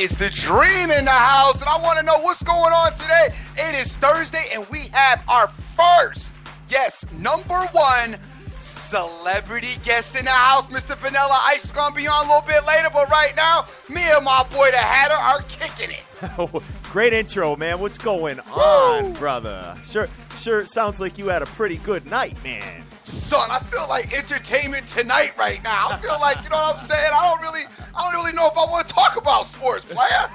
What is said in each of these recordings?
is the Dream in the house, and I want to know what's going on today. It is Thursday, and we have our first, yes, number one celebrity guest in the house. Mr. Vanilla Ice is going to be on a little bit later, but right now, me and my boy the Hatter are kicking it. Great intro, man. What's going on, brother? Sure sounds like you had a pretty good night, man. Son, I feel like entertainment tonight right now. I feel like, you know what I'm saying? I don't really know if I want to talk about sports, player.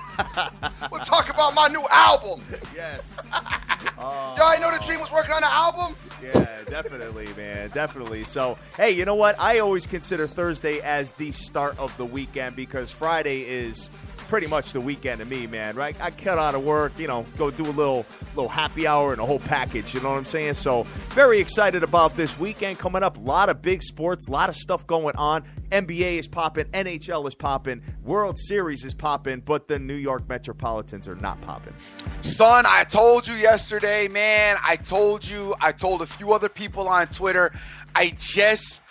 We'll talk about my new album. Yes. Y'all ain't know the Dream was working on the album? Yeah, definitely, man. Definitely. So, hey, you know what? I always consider Thursday as the start of the weekend because Friday is pretty much the weekend to me, man, right? I cut out of work, go do a little happy hour and a whole package, you know what I'm saying? So very excited about this weekend coming up. A lot of big sports, a lot of stuff going on. NBA is popping, NHL is popping, World Series is popping, but the New York Metropolitans are not popping. Son, I told you yesterday, man. I told a few other people on Twitter. I just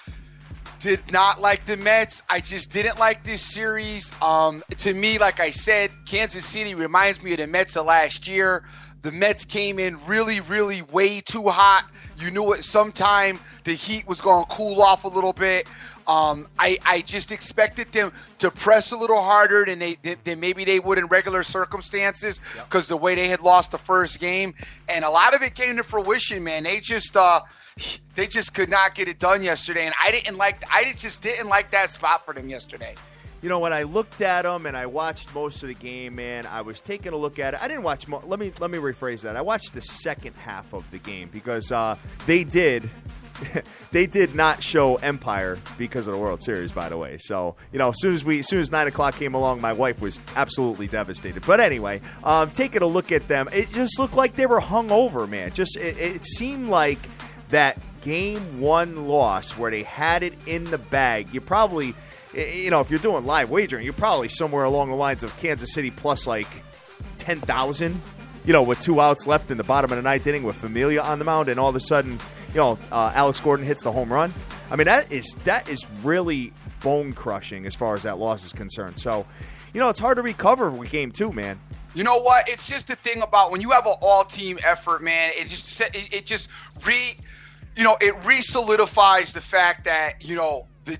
did not like the Mets. I just didn't like this series. To me, like I said, Kansas City reminds me of the Mets of last year. The Mets came in really, really way too hot. You knew it sometime the heat was going to cool off a little bit. I just expected them to press a little harder than maybe they would in regular circumstances because the way they had lost the first game. And a lot of it came to fruition, man. They just could not get it done yesterday. And I just didn't like that spot for them yesterday. You know, when I looked at them and I watched most of the game, man, I was taking a look at it. I didn't watch let me rephrase that. I watched the second half of the game because they did not show Empire because of the World Series, by the way. So, as soon as 9 o'clock came along, my wife was absolutely devastated. But anyway, taking a look at them, it just looked like they were hungover, man. It seemed like that game one loss where they had it in the bag. You probably, if you're doing live wagering, you're probably somewhere along the lines of Kansas City plus like 10,000, with 2 outs left in the bottom of the ninth inning with Familia on the mound, and all of a sudden, Alex Gordon hits the home run. I mean, that is really bone crushing as far as that loss is concerned. So, it's hard to recover with game two, man. You know what? It's just the thing about when you have an all-team effort, man. It just re-solidifies the fact that the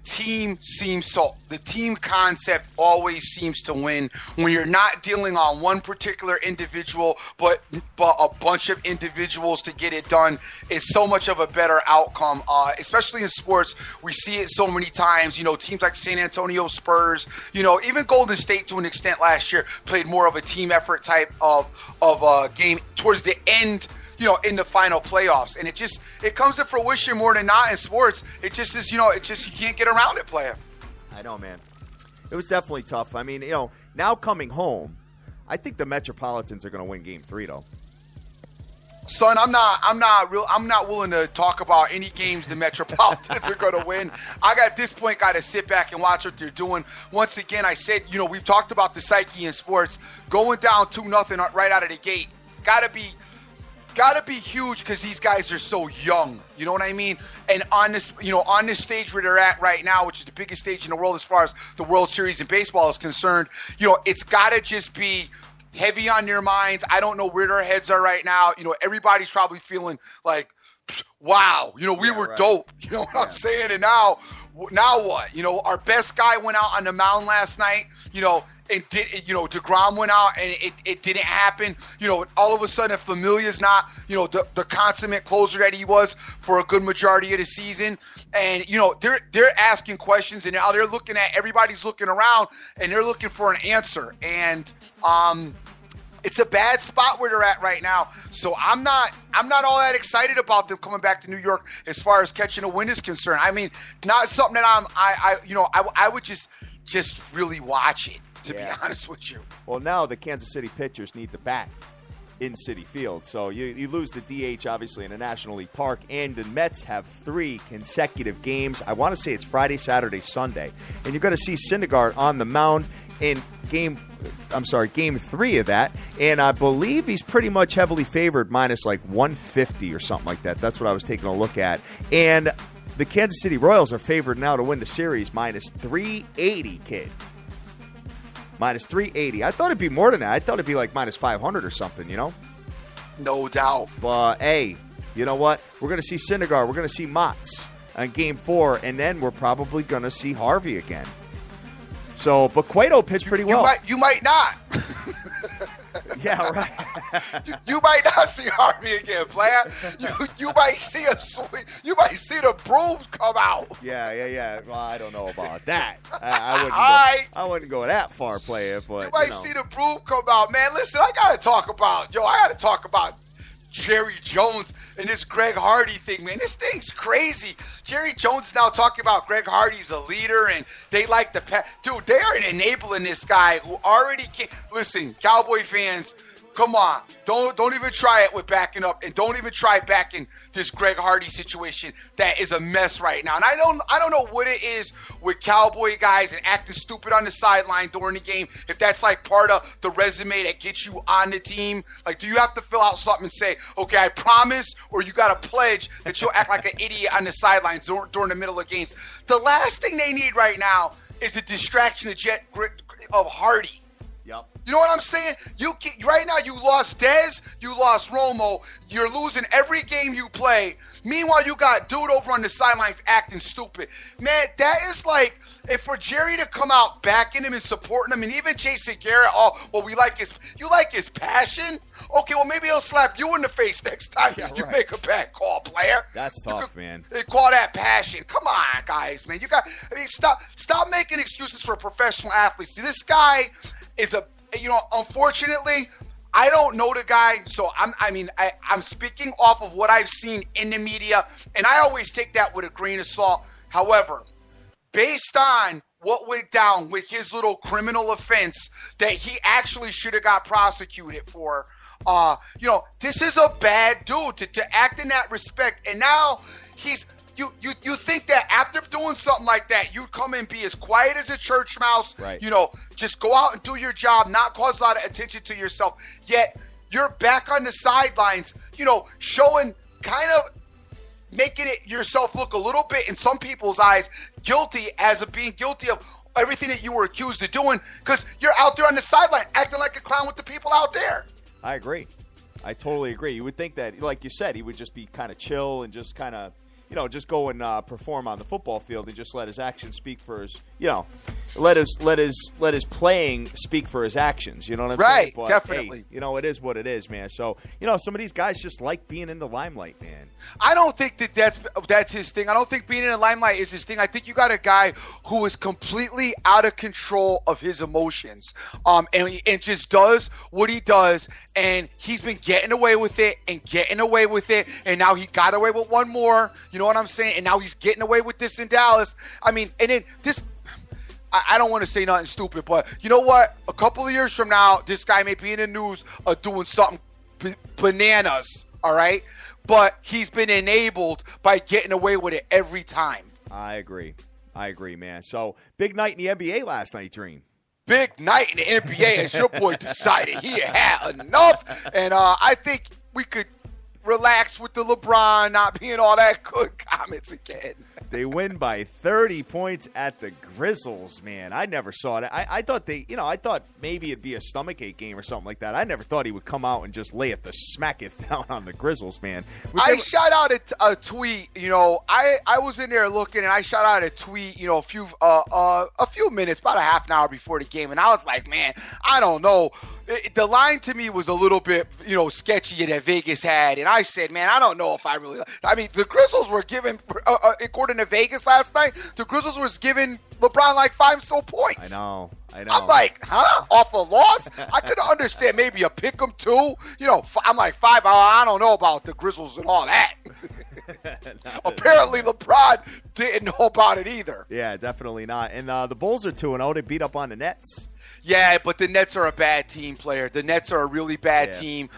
team concept always seems to win when you're not dealing on one particular individual, but a bunch of individuals to get it done is so much of a better outcome. Especially in sports, we see it so many times. Teams like San Antonio Spurs, even Golden State to an extent last year played more of a team effort type of game towards the end. In the final playoffs. And it comes to fruition more than not in sports. It just is, you can't get around it, player. I know, man. It was definitely tough. I mean, now coming home, I think the Metropolitans are going to win game 3, though. Son, I'm not willing to talk about any games the Metropolitans are going to win. I got at this point got to sit back and watch what they're doing. Once again, I said, we've talked about the psyche in sports. Going down 2-0 right out of the gate. Gotta be huge because these guys are so young. You know what I mean? And on this stage where they're at right now, which is the biggest stage in the world as far as the World Series in baseball is concerned, it's got to just be heavy on their minds. I don't know where their heads are right now. Everybody's probably feeling like, wow, we were right. Dope. You know what I'm saying? And now what? Our best guy went out on the mound last night, and DeGrom went out and it didn't happen. All of a sudden, if Familia's not, the consummate closer that he was for a good majority of the season. And, they're asking questions and now they're looking at, everybody's looking around and they're looking for an answer. And, it's a bad spot where they're at right now. So I'm not all that excited about them coming back to New York as far as catching a win is concerned. I mean, not something that I would just really watch it, to be honest with you. Well, now the Kansas City pitchers need the bat in Citi Field. So you lose the DH, obviously, in a National League Park, and the Mets have 3 consecutive games. I want to say it's Friday, Saturday, Sunday. And you're going to see Syndergaard on the mound in game 3 of that, and I believe he's pretty much heavily favored minus like 150 or something like that. That's what I was taking a look at. And the Kansas City Royals are favored now to win the series minus 380, kid. Minus 380. I thought it'd be more than that. I thought it'd be like minus 500 or something, No doubt. But, hey, you know what? We're going to see Syndergaard. We're going to see Motts on Game 4, and then we're probably going to see Harvey again. So, but Cueto pitched pretty well. You might not. Yeah, right. you might not see Harvey again, player. You might see you might see the brooms come out. Yeah. Well, I don't know about that. I wouldn't go that far, player. But you might see the broom come out, man. Listen, I gotta talk about Jerry Jones and this Greg Hardy thing, man. This thing's crazy. Jerry Jones is now talking about Greg Hardy's a leader, and they like the dude. They are enabling this guy who already can't. Listen, Cowboy fans, come on. Don't even try it with backing up, and don't even try backing this Greg Hardy situation that is a mess right now. And I don't know what it is with Cowboy guys and acting stupid on the sideline during the game. If that's like part of the resume that gets you on the team, like, do you have to fill out something and say, okay, I promise, or you got to pledge that you'll act like an idiot on the sidelines during the middle of games? The last thing they need right now is the distraction of Hardy. Yep. You know what I'm saying? Right now, you lost Dez, you lost Romo, you're losing every game you play. Meanwhile, you got dude over on the sidelines acting stupid. Man, that is like, if for Jerry to come out backing him and supporting him, and even Jason Garrett, you like his passion? Okay, well, maybe he'll slap you in the face next time you make a bad call, player. That's tough, man. They call that passion. Come on, guys, man. Stop making excuses for professional athletes. See, this guy is unfortunately, I don't know the guy, so I'm speaking off of what I've seen in the media, and I always take that with a grain of salt. However, based on what went down with his little criminal offense that he actually should have got prosecuted for, this is a bad dude to act in that respect, and now he's. You think that after doing something like that, you'd come and be as quiet as a church mouse, right? Just go out and do your job, not cause a lot of attention to yourself. Yet you're back on the sidelines, showing kind of making it yourself look a little bit in some people's eyes guilty as of being guilty of everything that you were accused of doing because you're out there on the sideline acting like a clown with the people out there. I agree. I totally agree. You would think that, like you said, he would just be kind of chill and just kind of, just go and perform on the football field and just let his actions speak for his, let his playing speak for his actions. You know what I'm saying? Right, But, definitely. Hey, it is what it is, man. So, some of these guys just like being in the limelight, man. I don't think that's his thing. I don't think being in the limelight is his thing. I think you got a guy who is completely out of control of his emotions, and just does what he does, and he's been getting away with it, and now he got away with one more. You know what I'm saying? And now he's getting away with this in Dallas. And then this. I don't want to say nothing stupid, but you know what? A couple of years from now, this guy may be in the news of doing something bananas, all right? But he's been enabled by getting away with it every time. I agree, man. So, big night in the NBA last night, Dream. Big night in the NBA, as your boy decided he had enough. And I think we could relax with the LeBron not being all that good comments again. They win by 30 points at the Grizzlies, man. I never saw it. I thought I thought maybe it'd be a stomachache game or something like that. I never thought he would come out and just smack it down on the Grizzlies, man. I shot out a tweet. I was in there looking, and I shot out a tweet. A few minutes, about a half an hour before the game, and I was like, man, I don't know. The line to me was a little bit, sketchy that Vegas had, and I said, man, I don't know if I really. I mean, the Grizzlies were giving, according to Vegas last night, the Grizzlies was giving LeBron like 5 points. I know. I'm like, huh? Off a loss? I could understand maybe a pick 'em too. I'm like 5. I don't know about the Grizzlies and all that. Apparently, LeBron didn't know about it either. Yeah, definitely not. And the Bulls are 2-0. They beat up on the Nets. Yeah, but the Nets are a bad team, player. The Nets are a really bad team.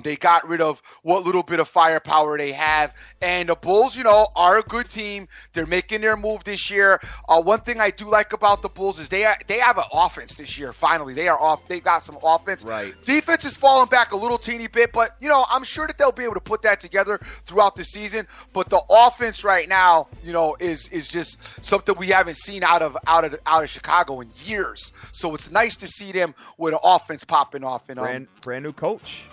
They got rid of what little bit of firepower they have. And the Bulls, are a good team. They're making their move this year. One thing I do like about the Bulls is they have an offense this year, finally. They are off. They've got some offense. Right. Defense is falling back a little teeny bit, but, I'm sure that they'll be able to put that together throughout the season. But the offense right now, is just something we haven't seen out of Chicago in years. So it's nice to see them with an offense popping off. And brand new coach.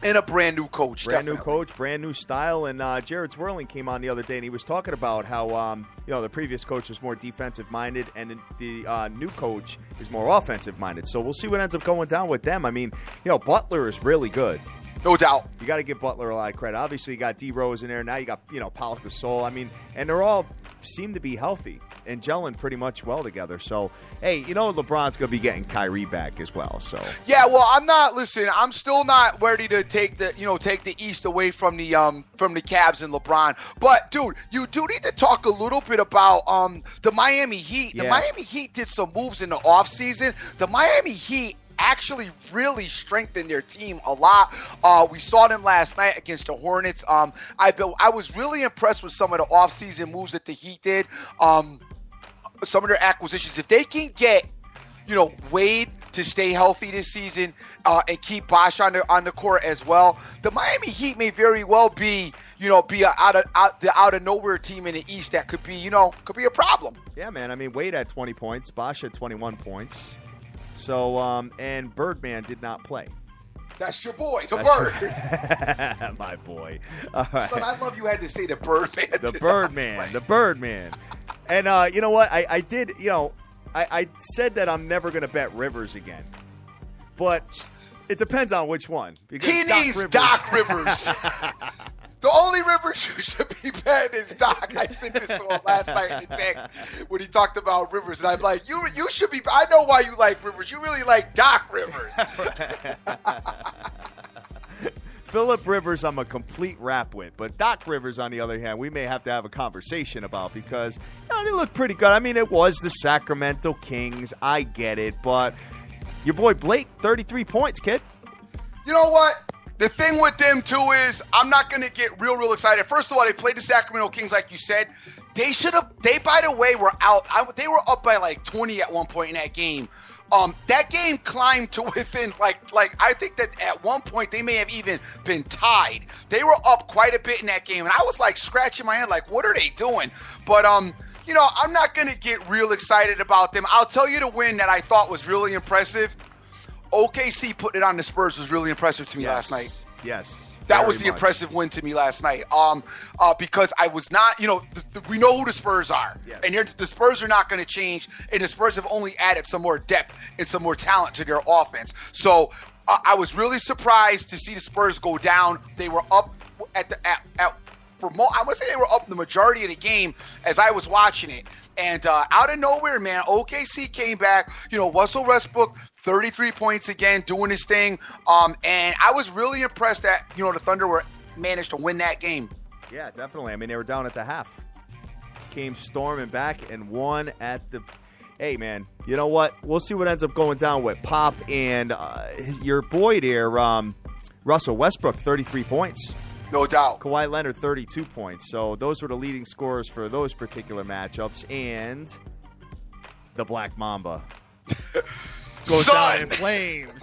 And a brand new coach. Brand new coach, brand new style. And Jared Swerling came on the other day, and he was talking about how the previous coach was more defensive-minded, and the new coach is more offensive-minded. So we'll see what ends up going down with them. I mean, Butler is really good. No doubt. You got to give Butler a lot of credit. Obviously, you got D Rose in there. Now you got, Paul Gasol. I mean, and they're all seem to be healthy and gelling pretty much well together. So, hey, LeBron's going to be getting Kyrie back as well. So yeah, well, I'm still not ready to take the East away from the Cavs and LeBron. But dude, you do need to talk a little bit about the Miami Heat. The Miami Heat did some moves in the offseason. The Miami Heat actually really strengthened their team a lot. We saw them last night against the Hornets. I was really impressed with some of the offseason moves that the Heat did. Some of their acquisitions. If they can get, Wade to stay healthy this season and keep Bosh on the court as well, the Miami Heat may very well be, be a out of nowhere team in the East that could be a problem. Yeah, man. I mean, Wade had 20 points. Bosh had 21 points. So, and Birdman did not play. That's your boy, the Bird. My boy. Right. Son, I love you had to say the Birdman. The Birdman. And you know what? I did, I said that I'm never going to bet Rivers again. But it depends on which one. Because he needs Doc Rivers. The only Rivers you should be betting is Doc. I sent this to him last night in the text when he talked about Rivers. And I'm like, you should be – I know why you like Rivers. You really like Doc Rivers. Phillip Rivers I'm a complete rap with. But Doc Rivers, on the other hand, we may have to have a conversation about because they look pretty good. I mean, it was the Sacramento Kings. I get it. But your boy Blake, 33 points, kid. You know what? The thing with them, too, is I'm not going to get real excited. First of all, they played the Sacramento Kings, like you said. They, by the way, were out. They were up by like 20 at one point in that game. That game climbed to within, like I think that at one point they may have even been tied. They were up quite a bit in that game. And I was like scratching my head, like, what are they doing? But, I'm not going to get real excited about them. I'll tell you the win that I thought was really impressive. OKC putting it on the Spurs was really impressive to me last night. Yes. That was the impressive win to me last night. Because I was not, we know who the Spurs are. Yes. And the Spurs are not going to change. And the Spurs have only added some more depth and some more talent to their offense. So I was really surprised to see the Spurs go down. They were up I'm going to say they were up the majority of the game as I was watching it. And out of nowhere, man, OKC came back. Russell Westbrook, 33 points again, doing his thing. And I was really impressed that, the Thunder managed to win that game. Yeah, definitely. I mean, they were down at the half. Came storming back and won at the... Hey, man, you know what? We'll see what ends up going down with Pop and your boy there, Russell Westbrook, 33 points. No doubt. Kawhi Leonard, 32 points. So those were the leading scorers for those particular matchups. And the Black Mamba goes down in flames.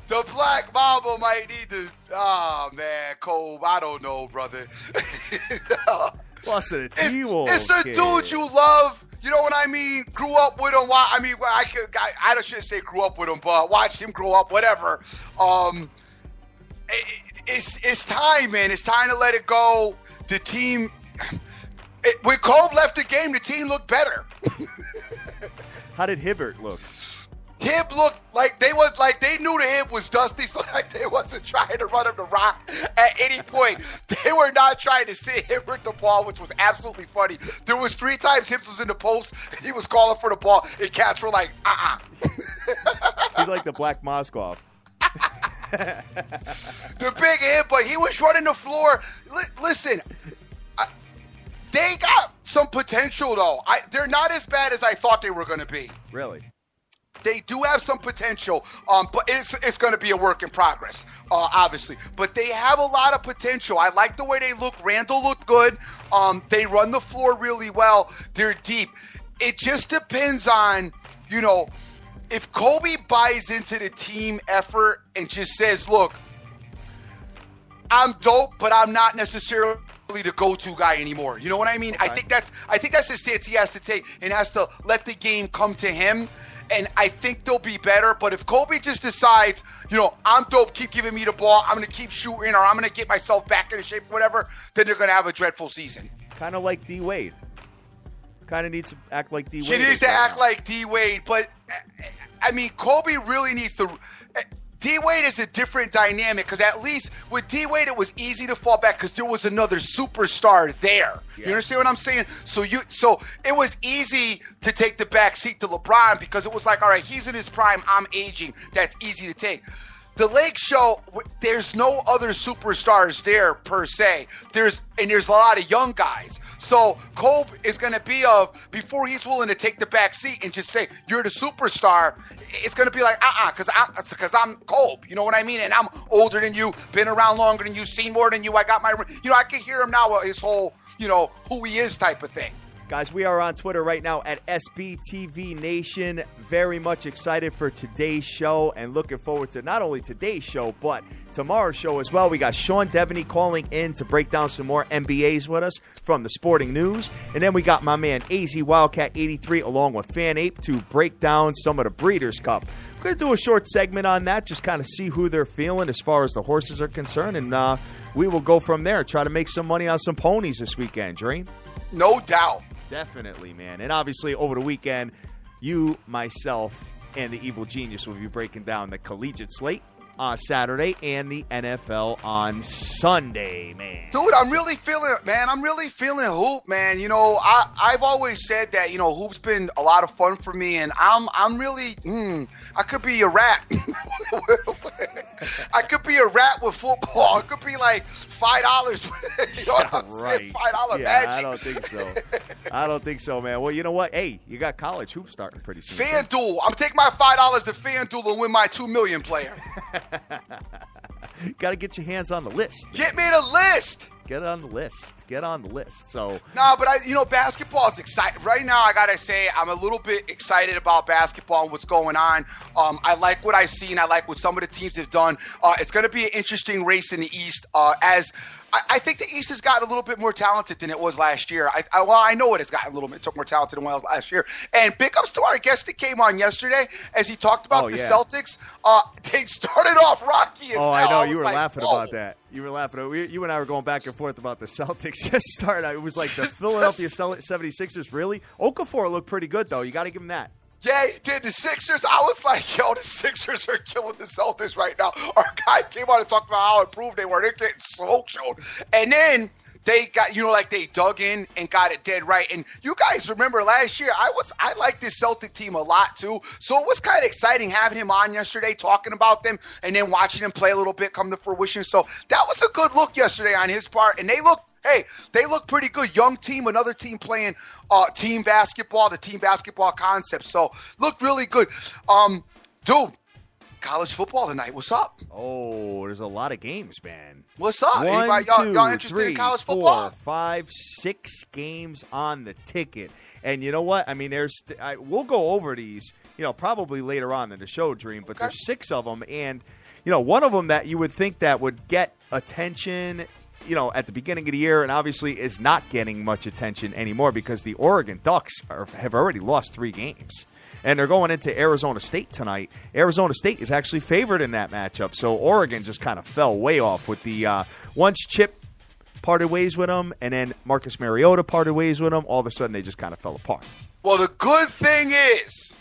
The Black Mamba might need to... Oh, man, Cole, I don't know, brother. Plus, it's the dude you love. You know what I mean? Grew up with him. I shouldn't say grew up with him, but watched him grow up, whatever. It's time, man. It's time to let it go. The team, when Cole left the game, the team looked better. How did Hibbert look? Hib looked like they knew the Hib was dusty, so like they wasn't trying to run him the rock at any point. They were not trying to sit Hibbert the ball, which was absolutely funny. There was 3 times Hibbs was in the post, and he was calling for the ball, and cats were like, He's like the Black Moskov. The big Hib, but he was running the floor. Listen, they got some potential, though. They're not as bad as I thought they were going to be. Really? They do have some potential, but it's going to be a work in progress, obviously. But they have a lot of potential. I like the way they look. Randall looked good. They run the floor really well. They're deep. It just depends on, if Kobe buys into the team effort and just says, look, I'm dope, but I'm not necessarily really the go-to guy anymore. You know what I mean? Okay. I think that's the stance he has to take and has to let the game come to him. And I think they'll be better. But if Kobe just decides, I'm dope, keep giving me the ball, I'm going to keep shooting, or I'm going to get myself back into shape, whatever, then they're going to have a dreadful season. Kind of like D. Wade. Kind of needs to act like D. Wade. He needs to act like D. Wade. But, I mean, Kobe really needs to... D. Wade is a different dynamic because at least with D. Wade, it was easy to fall back because there was another superstar there. Yeah. You understand what I'm saying? So it was easy to take the back seat to LeBron because it was like, all right, he's in his prime, I'm aging. That's easy to take. The Lake Show, there's no other superstars there per se. There's a lot of young guys. So Kobe is going to be before he's willing to take the back seat and just say, you're the superstar, it's going to be like, because I'm Kobe. You know what I mean? And I'm older than you, been around longer than you, seen more than you. I got my, I can hear him now, his whole, who he is type of thing. Guys, we are on Twitter right now at SBTV Nation. Very much excited for today's show and looking forward to not only today's show, but tomorrow's show as well. We got Sean Devaney calling in to break down some more NBAs with us from the Sporting News. And then we got my man AZ Wildcat 83 along with Fan Ape to break down some of the Breeders' Cup. We're going to do a short segment on that, just kind of see who they're feeling as far as the horses are concerned. And we will go from there, try to make some money on some ponies this weekend, Dream. No doubt. Definitely, man. And obviously, over the weekend, you, myself, and the Evil Genius will be breaking down the collegiate slate on Saturday and the NFL on Sunday, man. Dude, I'm really feeling it, man. I'm really feeling hoop, man. I've always said that, hoop's been a lot of fun for me, and I'm really, I could be a rat. I could be a rat with football. It could be like $5. You know what I'm saying? $5 magic. I don't think so. I don't think so, man. Well, you know what? Hey, you got college hoop starting pretty soon. FanDuel. I'm taking my $5 to FanDuel and win my $2 million player. Got to get your hands on the list. Get me the list. Get on the list. Get on the list. So no, but basketball is exciting right now. I gotta say, I'm a little bit excited about basketball and what's going on. I like what I've seen. I like what some of the teams have done. It's going to be an interesting race in the East. As I think the East has gotten a little bit more talented than it was last year. I know it has gotten a little bit more talented than it was last year. And big ups to our guest that came on yesterday as he talked about the Celtics. They started off rocky as hell. I know. You were laughing about that. You were laughing. You and I were going back and forth about the Celtics just started. It was like the Philadelphia 76ers, really? Okafor looked pretty good, though. You got to give him that. Yeah, he did. The Sixers, I was like, the Sixers are killing the Celtics right now. Our guy came on and talked about how improved they were. They're getting smoke shown. And then they got, they dug in and got it dead right. And you guys remember last year, I liked this Celtic team a lot too. So it was kind of exciting having him on yesterday, talking about them, and then watching him play a little bit come to fruition. So that was a good look yesterday on his part. And they look pretty good. Young team, another team playing team basketball, the team basketball concept. So looked really good. Dude, college football tonight. What's up? Oh, there's a lot of games, man. What's up? Y'all interested in college football? 4, 5, 6 games on the ticket. And you know what? I mean, we'll go over these, probably later on in the show, Dream. But there's 6 of them. And, one of them that you would think that would get attention at the beginning of the year, and obviously is not getting much attention anymore because the Oregon Ducks have already lost 3 games. And they're going into Arizona State tonight. Arizona State is actually favored in that matchup. So Oregon just kind of fell way off with the once Chip parted ways with them, and then Marcus Mariota parted ways with them, all of a sudden they just kind of fell apart. Well, the good thing is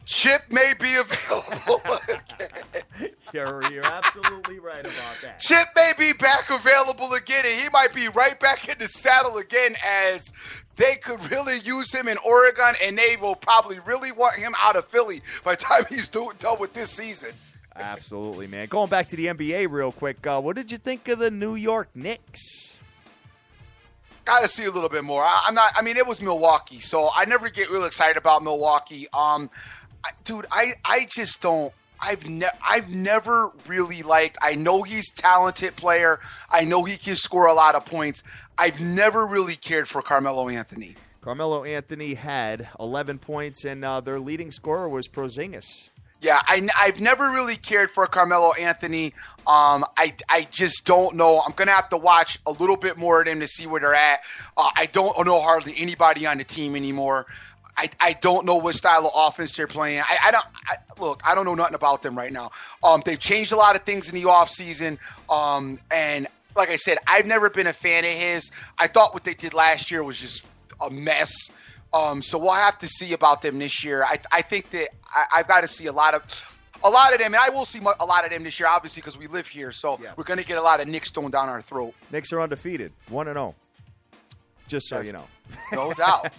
Chip may be available again. You're absolutely right about that. Chip may be back available again, and he might be right back in the saddle again as they could really use him in Oregon, and they will probably really want him out of Philly by the time he's done with this season. Absolutely, man. Going back to the NBA real quick, what did you think of the New York Knicks? Got to see a little bit more. It was Milwaukee, so I never get real excited about Milwaukee. Dude, I just don't. I've never really liked. I know he's a talented player. I know he can score a lot of points. I've never really cared for Carmelo Anthony. Carmelo Anthony had 11 points, and their leading scorer was Porzingis. Yeah, I've never really cared for Carmelo Anthony. I just don't know. I'm going to have to watch a little bit more of them to see where they're at. I don't know hardly anybody on the team anymore. I don't know what style of offense they're playing. I don't know nothing about them right now. They've changed a lot of things in the offseason. And like I said, I've never been a fan of his. I thought what they did last year was just a mess. So we'll have to see about them this year. I think that I've got to see a lot of them, and I will see a lot of them this year, obviously, because we live here. So we're going to get a lot of Knicks thrown down our throat. Knicks are undefeated, 1-0. Just so you know. No doubt.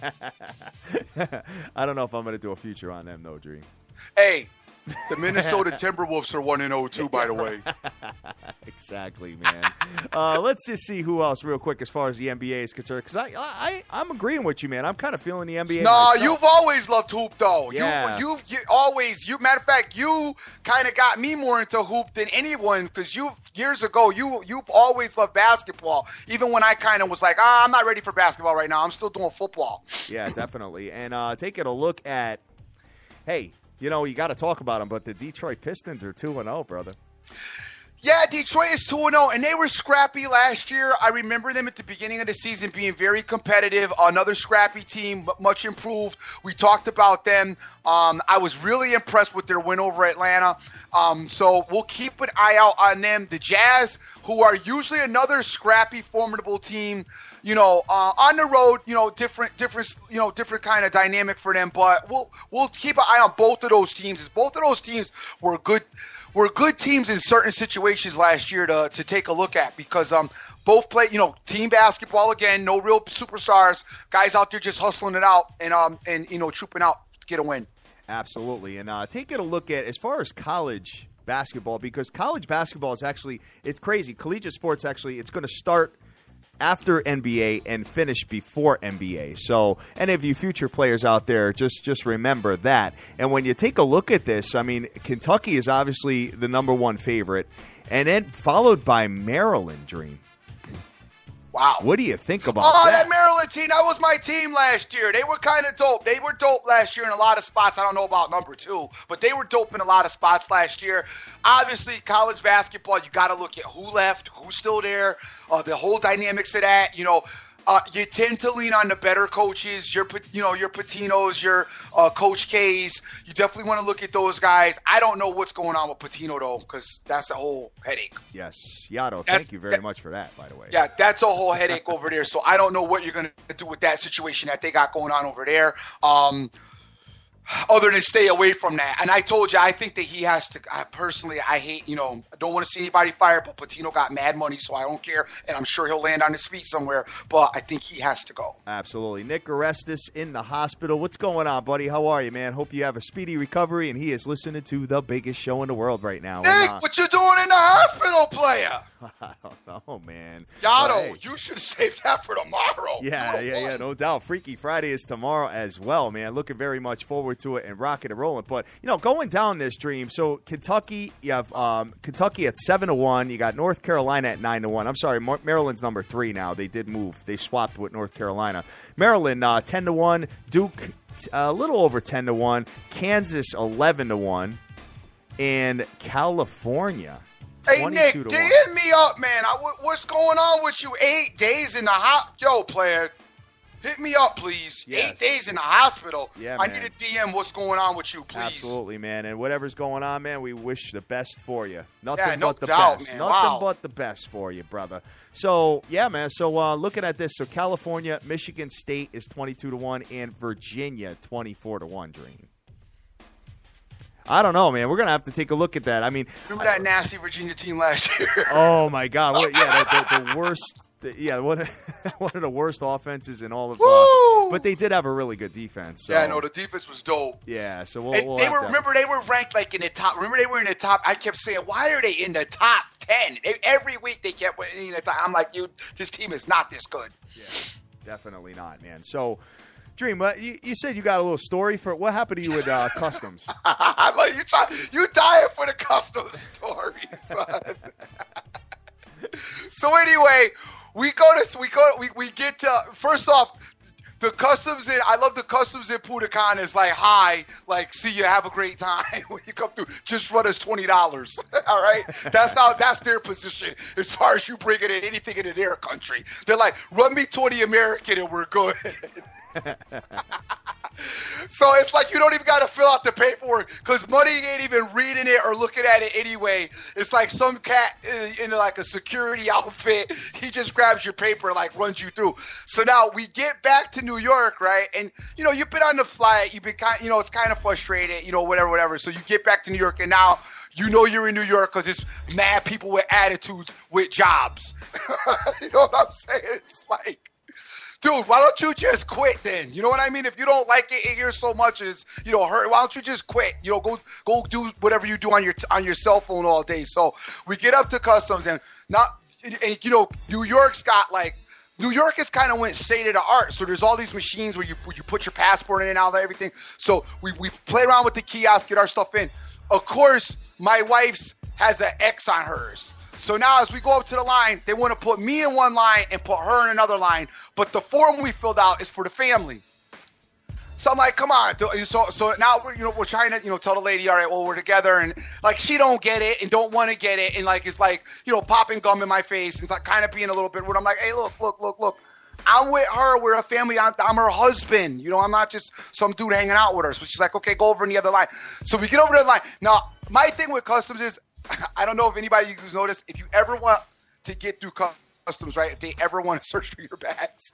I don't know if I'm going to do a future on them, though, Dream. Hey, the Minnesota Timberwolves are 1-0 too, by the way. Exactly, man. Let's just see who else real quick as far as the NBA is concerned. Because I'm agreeing with you, man. I'm kind of feeling the NBA myself. You've always loved hoop, though. Yeah. You always, matter of fact, you kind of got me more into hoop than anyone because years ago, you've always loved basketball. Even when I kind of was like, I'm not ready for basketball right now. I'm still doing football. Yeah, definitely. And taking a look at, hey, you know, you got to talk about them, but the Detroit Pistons are 2-0, brother. Yeah, Detroit is 2-0, and they were scrappy last year. I remember them at the beginning of the season being very competitive. Another scrappy team, much improved. We talked about them. I was really impressed with their win over Atlanta. So we'll keep an eye out on them. The Jazz, who are usually another scrappy, formidable team, on the road, different kind of dynamic for them. But we'll keep an eye on both of those teams. As both of those teams were good teams in certain situations last year to take a look at because both play, team basketball again, no real superstars, guys out there just hustling it out and trooping out to get a win. Absolutely. And taking a look at as far as college basketball, because college basketball is actually, it's crazy. Collegiate sports actually, it's going to start after NBA and finish before NBA. So any of you future players out there, just remember that. And when you take a look at this, I mean, Kentucky is obviously the number one favorite, and then followed by Maryland, Dream. Wow. What do you think about that? That Maryland team, that was my team last year. They were kind of dope. They were dope last year in a lot of spots. I don't know about number 2, but they were dope in a lot of spots last year. Obviously, college basketball, you got to look at who left, who's still there, the whole dynamics of that. You tend to lean on the better coaches, your Patinos, your Coach K's. You definitely want to look at those guys. I don't know what's going on with Patino, though, because that's a whole headache. Yes. Yado, thank you very much for that, by the way. Yeah, that's a whole headache over there. So I don't know what you're going to do with that situation that they got going on over there. Other than stay away from that. And I told you, I think that he has to, I hate, I don't want to see anybody fired, but Patino got mad money, so I don't care. And I'm sure he'll land on his feet somewhere, but I think he has to go. Absolutely. Nick Orestes in the hospital. What's going on, buddy? How are you, man? Hope you have a speedy recovery, and he is listening to the biggest show in the world right now. Nick, what you doing in the hospital, player? I don't know, man. Yado, you should have saved that for tomorrow. Yeah, no doubt. Freaky Friday is tomorrow as well, man. Looking very much forward to it and rocking and rolling. But, going down this Dream, so Kentucky, you have Kentucky at 7-1. You got North Carolina at 9-1. I'm sorry, Maryland's number 3 now. They did move. They swapped with North Carolina. Maryland, 10-1. Duke, a little over 10-1. Kansas, 11-1. And California, hey, Nick, hit me up, man. What's going on with you? 8 days in the Yo, player, hit me up, please. Yes. 8 days in the hospital. Yeah, I need a DM. What's going on with you, please? Absolutely, man. And whatever's going on, man, we wish the best for you. Nothing no but the doubt, best. Man. Nothing but the best for you, brother. So, yeah, man. So, looking at this, so California, Michigan State is 22-1, and Virginia 24-1, Dream. I don't know, man. We're going to have to take a look at that. I mean, remember that nasty Virginia team last year? Oh, my God. The worst. One of the worst offenses in all of but they did have a really good defense. So. Yeah, no, the defense was dope. Yeah, so we'll they were ranked like in the top. Remember they were in the top. I kept saying, why are they in the top 10? Every week they kept winning the top. I'm like, this team is not this good. Yeah, definitely not, man. So, Dream, you said you got a little story for what happened to you with Customs. I like you dying for the Customs story, son. So anyway, we get to, first off, The customs in, I love the customs in Punta Cana is like, hi, like, see you, have a great time when you come through. Just run us $20. All right? That's their position as far as you bring it in anything in their country. They're like, run me 20 American and we're good. So it's like you don't even got to fill out the paperwork because money ain't even reading it or looking at it anyway. It's like some cat in like a security outfit. He just grabs your paper and like runs you through. So now we get back to New York, right? And, you know, you've been on the flight. You've been kind, you know, it's kind of frustrated, you know, whatever. So you get back to New York and now you know you're in New York because it's mad people with attitudes with jobs. You know what I'm saying? It's like, dude, why don't you just quit then? You know what I mean? If you don't like it here so much as, you know, hurt, why don't you just quit? You know, go do whatever you do on your cell phone all day. So we get up to customs and you know, New York has kind of went state of the art. So there's all these machines where you put your passport in and all that, everything. So we play around with the kiosk, get our stuff in. Of course, my wife's has an X on hers. So now as we go up to the line, they want to put me in one line and put her in another line. But the form we filled out is for the family. So I'm like, come on. So now we're trying to, you know, tell the lady, all right, well, we're together. And like, she don't get it and don't want to get it. And like, it's like, you know, popping gum in my face and like kind of being a little bit rude. I'm like, hey, look. I'm with her. We're a family. I'm her husband. You know, I'm not just some dude hanging out with her. So she's like, okay, go over in the other line. So we get over to the line. Now, my thing with customs is, I don't know if anybody who's noticed, if you ever want to get through customs, right, if they ever want to search for your bags,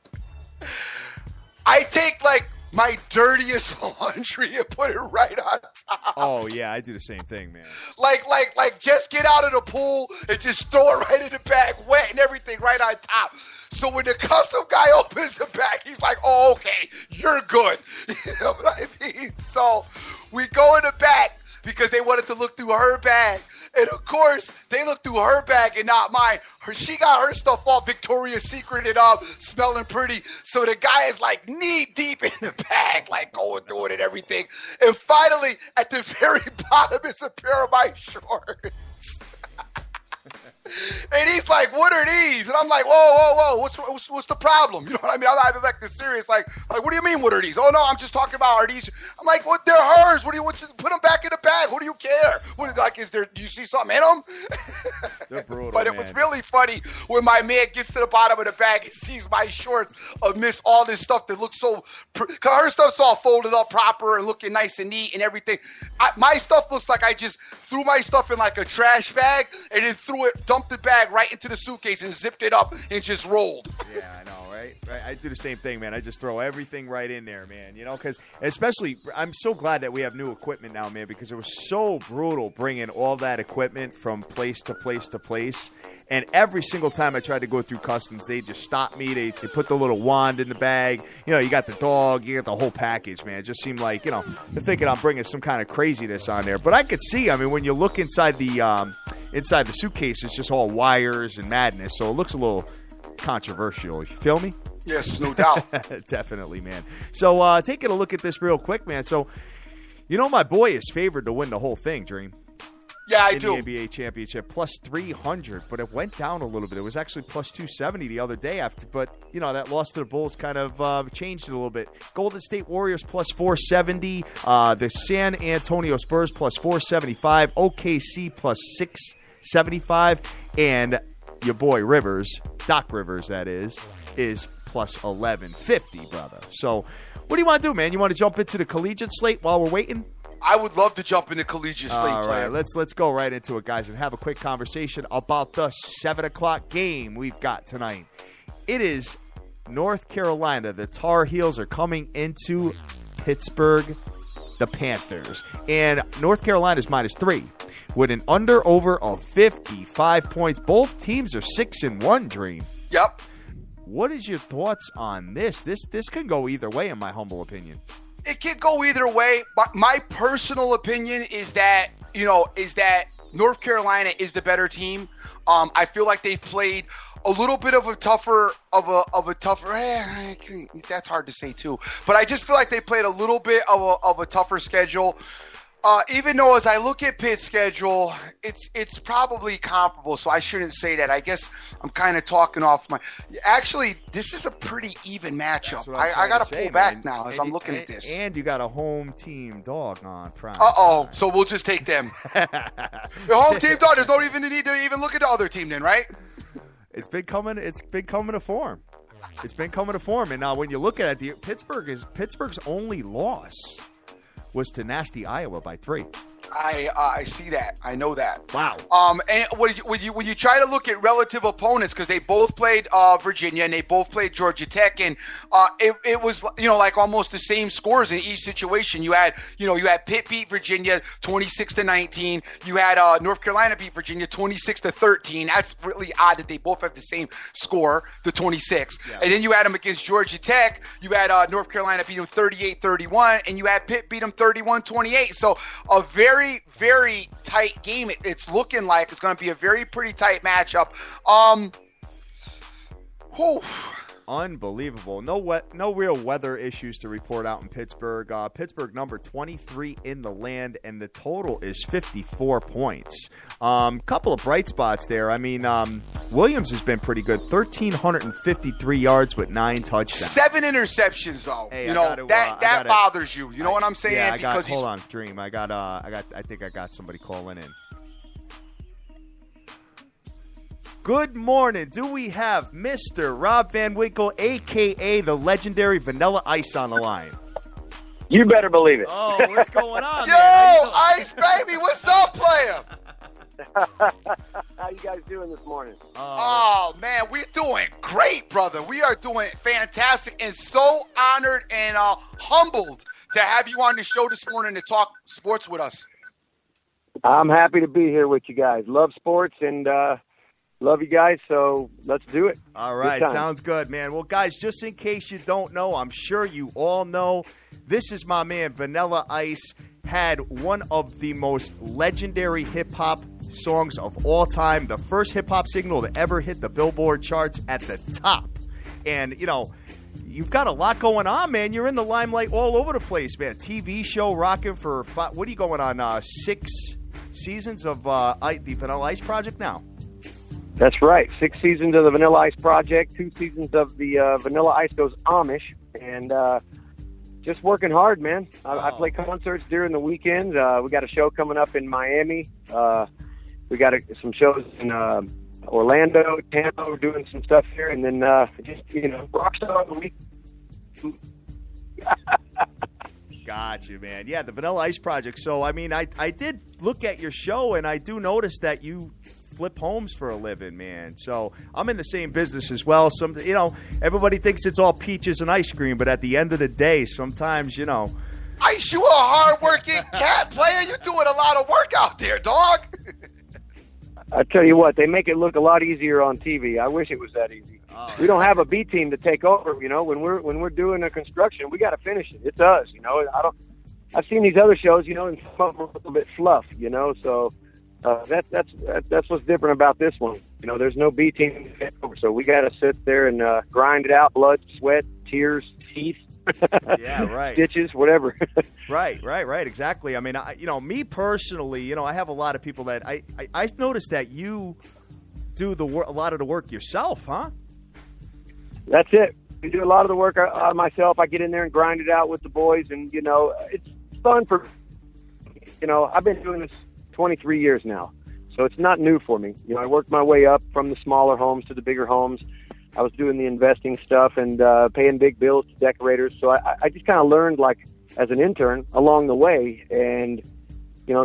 I take like my dirtiest laundry and put it right on top. Oh, yeah, I do the same thing, man. Like just get out of the pool and just throw it right in the bag, wet and everything right on top. So when the custom guy opens the bag, he's like, oh, okay, you're good. You know what I mean? So we go in the back because they wanted to look through her bag. And, of course, they looked through her bag and not mine. She got her stuff all Victoria's Secreted up, smelling pretty. So the guy is, like, knee-deep in the bag, like, going through it and everything. And finally, at the very bottom is a pair of my shorts. And he's like, what are these? And I'm like, whoa, what's the problem? You know what I mean? I'm not like this serious. Like, what do you mean, what are these? Oh, no, I'm just talking about, are these? I'm like, what? They're hers. Put them back in the bag. Who do you care? Do you see something in them? They're brutal, But it was really funny when my man gets to the bottom of the bag and sees my shorts amidst all this stuff that looks so, because her stuff's all folded up proper and looking nice and neat and everything. My stuff looks like I just threw my stuff in like a trash bag and then dumped the bag right into the suitcase and zipped it up and just rolled. Yeah, I know, right? I do the same thing, man. I just throw everything right in there, man. You know, because especially, I'm so glad that we have new equipment now, man, because it was so brutal bringing all that equipment from place to place to place. And every single time I tried to go through customs, they just stopped me. They put the little wand in the bag. You know, you got the dog, you got the whole package, man. It just seemed like, you know, they're thinking I'm bringing some kind of craziness on there. But I could see, I mean, when you look inside the suitcase, it's just all wires and madness. So it looks a little controversial. You feel me? Yes, no doubt. Definitely, man. So taking a look at this real quick, man. So, you know, my boy is favored to win the whole thing, Dream. Yeah, I do. In the NBA championship, plus 300, but it went down a little bit. It was actually plus 270 the other day after, but, you know, that loss to the Bulls kind of changed it a little bit. Golden State Warriors plus 470, the San Antonio Spurs plus 475, OKC plus 675, and your boy Rivers, Doc Rivers, that is plus 1150, brother. So what do you want to do, man? You want to jump into the collegiate slate while we're waiting? I would love to jump into collegiate slate. All right, let's go right into it, guys, and have a quick conversation about the 7 o'clock game we've got tonight. It is North Carolina. The Tar Heels are coming into Pittsburgh, the Panthers. And North Carolina's -3 with an under-over of 55 points. Both teams are 6-1, Dream. Yep. What is your thoughts on this? This can go either way, in my humble opinion. It could go either way, but my personal opinion is that North Carolina is the better team. I feel like they've played a little bit of a tougher. That's hard to say too, but I just feel like they played a little bit of a tougher schedule. Even though as I look at Pitt's schedule, it's probably comparable, so I shouldn't say that. I guess I'm kind of talking off my. Actually, this is a pretty even matchup. I got to pull back now as I'm looking at this. And you got a home team dog on prime. So we'll just take them. The home team dog. There's no even need to even look at the other team then, right? It's been coming to form. It's been coming to form, and now when you look at it, Pittsburgh's only loss was to nasty Iowa by 3. I see that. I know that. Wow. And when you try to look at relative opponents, because they both played Virginia and they both played Georgia Tech, and it was like almost the same scores in each situation. You had Pitt beat Virginia 26-19. You had North Carolina beat Virginia 26-13. That's really odd that they both have the same score, the 26. Yeah. And then you had them against Georgia Tech. You had North Carolina beat them 38-31, and you had Pitt beat them 31-28. So a very, very tight game. It's looking like it's going to be a very pretty tight matchup. Unbelievable. No real weather issues to report out in Pittsburgh. Pittsburgh number 23 in the land, and the total is 54 points. Couple of bright spots there. I mean, Williams has been pretty good. 1,353 yards with 9 touchdowns. 7 interceptions, though. Hey, that bothers you. You know what I'm saying? Yeah, hold on, Dream. I think I got somebody calling in. Good morning. Do we have Mr. Rob Van Winkle, a.k.a. the legendary Vanilla Ice, on the line? You better believe it. Oh, what's going on, Yo, man? Ice, baby. What's up, player? How you guys doing this morning? Oh, man, we're doing great, brother. We are doing fantastic and so honored and humbled to have you on the show this morning to talk sports with us. I'm happy to be here with you guys. Love sports and love you guys, so let's do it. All right, sounds good, man. Well, guys, just in case you don't know, I'm sure you all know, this is my man, Vanilla Ice, had one of the most legendary hip-hop songs of all time, the first hip-hop signal to ever hit the Billboard charts at the top. And, you've got a lot going on, man. You're in the limelight all over the place, man. TV show rocking for, what are you going on, 6 seasons of the Vanilla Ice Project now? That's right. 6 seasons of the Vanilla Ice Project, 2 seasons of the Vanilla Ice Goes Amish, and just working hard, man. I play concerts during the weekends. We got a show coming up in Miami. We got some shows in Orlando, Tampa. We're doing some stuff here, and then rock star on the week. Got you, man. Yeah, the Vanilla Ice Project. So, I mean, I did look at your show, and I do notice that you flip homes for a living, man. So I'm in the same business as well. Everybody thinks it's all peaches and ice cream, but at the end of the day, sometimes, Ice, you a hard-working cat player. You're doing a lot of work out there, dog. I tell you what, they make it look a lot easier on TV. I wish it was that easy. We don't have a B team to take over. When we're doing a construction, we got to finish it. It's us. I've seen these other shows, and some of them are a little bit fluff. So that's what's different about this one. There's no B team to take over, so we got to sit there and grind it out: blood, sweat, tears, teeth. Yeah, right. Stitches, whatever. Right. Exactly. I mean, me personally, I have a lot of people that I noticed that you do a lot of the work yourself, huh? That's it. I do a lot of the work myself. I get in there and grind it out with the boys, and it's fun for. I've been doing this 23 years now, so it's not new for me. I worked my way up from the smaller homes to the bigger homes. I was doing the investing stuff and paying big bills to decorators. So I just kind of learned, as an intern along the way, and,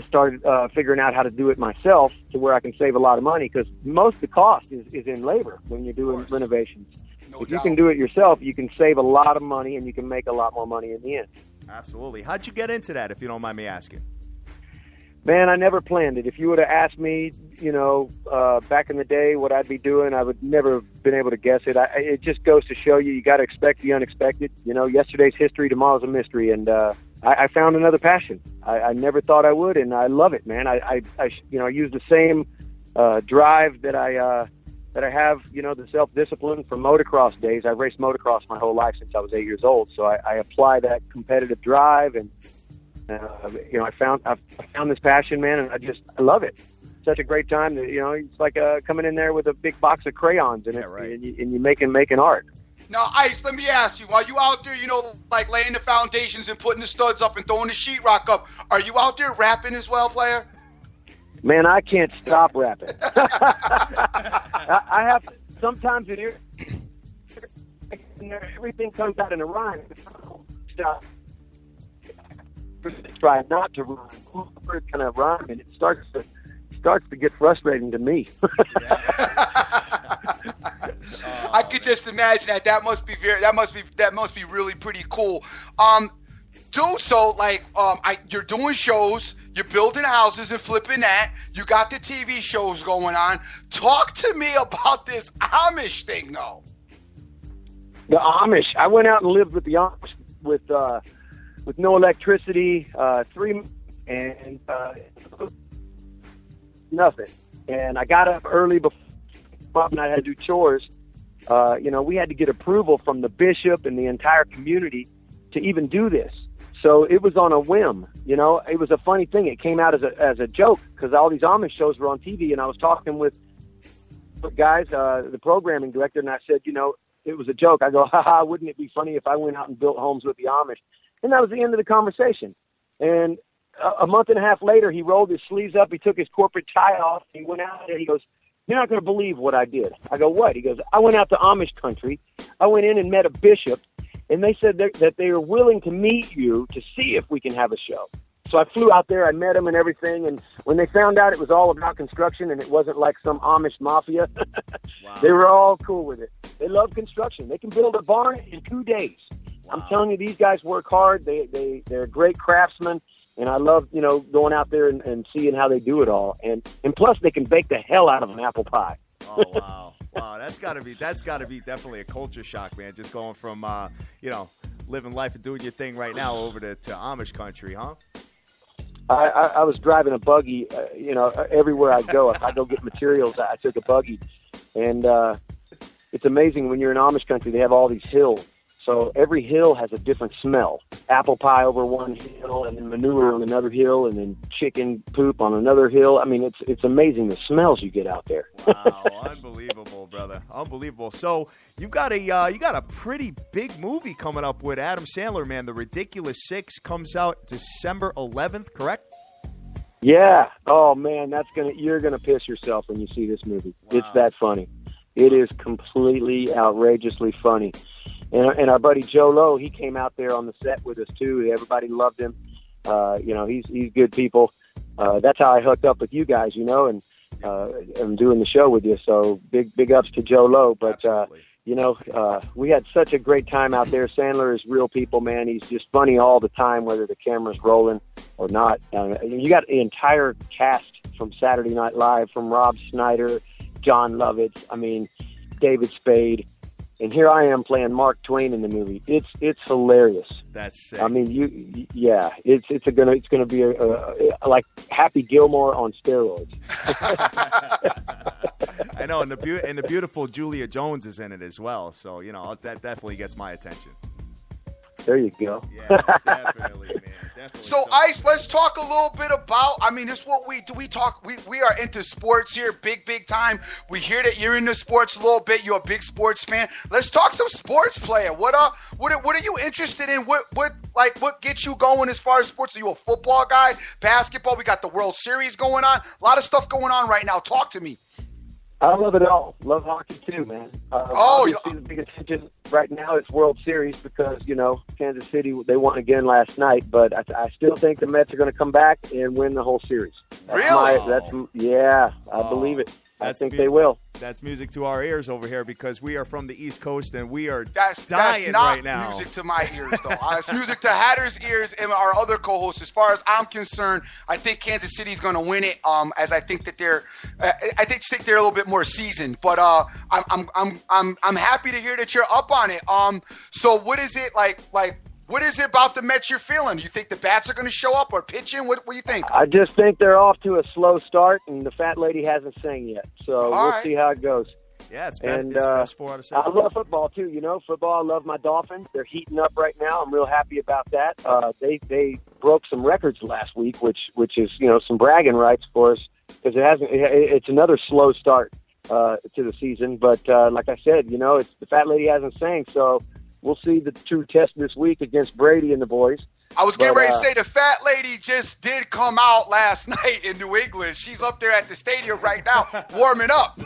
started figuring out how to do it myself to where I can save a lot of money, because most of the cost is in labor when you're doing renovations. If you can do it yourself, you can save a lot of money and you can make a lot more money in the end. Absolutely. How'd you get into that, if you don't mind me asking? Man, I never planned it. If you would have asked me, back in the day what I'd be doing, I would never have been able to guess it. It just goes to show you got to expect the unexpected. Yesterday's history, tomorrow's a mystery, and I found another passion. I never thought I would, and I love it, man. I use the same drive that I have, the self-discipline from motocross days. I've raced motocross my whole life since I was 8 years old, so I apply that competitive drive and I found this passion, man, and I love it. Such a great time. It's like coming in there with a big box of crayons and you making art. Now, Ice, let me ask you, while you out there, like laying the foundations and putting the studs up and throwing the sheetrock up, are you out there rapping as well, player? Man, I can't stop rapping. I have to, sometimes everything comes out in a rhyme. Stop. Try not to rhyme. It's kind of rhyme, and it starts to get frustrating to me. I could just imagine that. That must be really pretty cool. You're doing shows, you're building houses and flipping that. You got the TV shows going on. Talk to me about this Amish thing, though. The Amish. I went out and lived with the Amish with no electricity, 3 and nothing. And I got up early before Bob and I had to do chores. We had to get approval from the bishop and the entire community to even do this. So it was on a whim. It was a funny thing. It came out as a joke because all these Amish shows were on TV, and I was talking with the guys, the programming director, and I said, it was a joke. I go, haha, wouldn't it be funny if I went out and built homes with the Amish? And that was the end of the conversation. And a month and a half later, he rolled his sleeves up. He took his corporate tie off. He went out there. He goes, "You're not going to believe what I did." I go, "What?" He goes, "I went out to Amish country. I went in and met a bishop, and they said that they are willing to meet you to see if we can have a show." So I flew out there. I met them and everything. And when they found out it was all about construction and it wasn't like some Amish mafia, wow. They were all cool with it. They love construction. They can build a barn in 2 days. Wow. I'm telling you, these guys work hard. They're great craftsmen. And I love, going out there and seeing how they do it all. And plus, they can bake the hell out of an apple pie. Oh, wow. Wow, that's got to be definitely a culture shock, man, just going from, living life and doing your thing right now over to Amish country, huh? I was driving a buggy, everywhere I go. If I go get materials, I took a buggy. And it's amazing when you're in Amish country, they have all these hills. So every hill has a different smell. Apple pie over one hill, and then manure on another hill, and then chicken poop on another hill. I mean, it's amazing the smells you get out there. Wow, unbelievable, brother, unbelievable. So you got a pretty big movie coming up with Adam Sandler, man. The Ridiculous Six comes out December 11th, correct? Yeah. Oh man, you're gonna piss yourself when you see this movie. Wow. It's that funny. It is completely outrageously funny. And our buddy Joe Lowe, he came out there on the set with us too. Everybody loved him. He's good people. That's how I hooked up with you guys, and I'm doing the show with you. So big ups to Joe Lowe. But we had such a great time out there. Sandler is real people, man. He's just funny all the time, whether the camera's rolling or not. You got the entire cast from Saturday Night Live, from Rob Schneider, John Lovitz, David Spade. And here I am playing Mark Twain in the movie. It's hilarious. That's sick. It's gonna be a like Happy Gilmore on steroids. I know, and the beautiful Julia Jones is in it as well. So that definitely gets my attention. There you go. Yeah, definitely, man. Definitely. So, Ice, let's talk a little bit about, this is what we do. We are into sports here, big time. We hear that you're into sports a little bit. You're a big sports fan. Let's talk some sports, player. What are you interested in? What gets you going as far as sports? Are you a football guy? Basketball? We got the World Series going on. A lot of stuff going on right now. Talk to me. I love it all. Love hockey too, man. Obviously the big attention right now is World Series because, Kansas City, they won again last night, but I still think the Mets are going to come back and win the whole series. Really? I believe it. I think they will. That's music to our ears over here because we are from the East Coast and we are dying that's not right now. Music to my ears, though. It's music to Hatter's ears and our other co-hosts. As far as I'm concerned, I think Kansas City's going to win it. As I think that they're a little bit more seasoned. But I'm happy to hear that you're up on it. So what is it like? What is it about the Mets you're feeling? You think the bats are going to show up or pitching? What do you think? I just think they're off to a slow start, and the fat lady hasn't sang yet. So we'll see how it goes. Yeah, it's And best 4 out of 7. I love football too. Football. I love my Dolphins. They're heating up right now. I'm real happy about that. They broke some records last week, which is some bragging rights for us because it's another slow start to the season. But like I said, it's the fat lady hasn't sang, so we'll see the true test this week against Brady and the boys. I was getting ready to say the fat lady just did come out last night in New England. She's up there at the stadium right now warming up.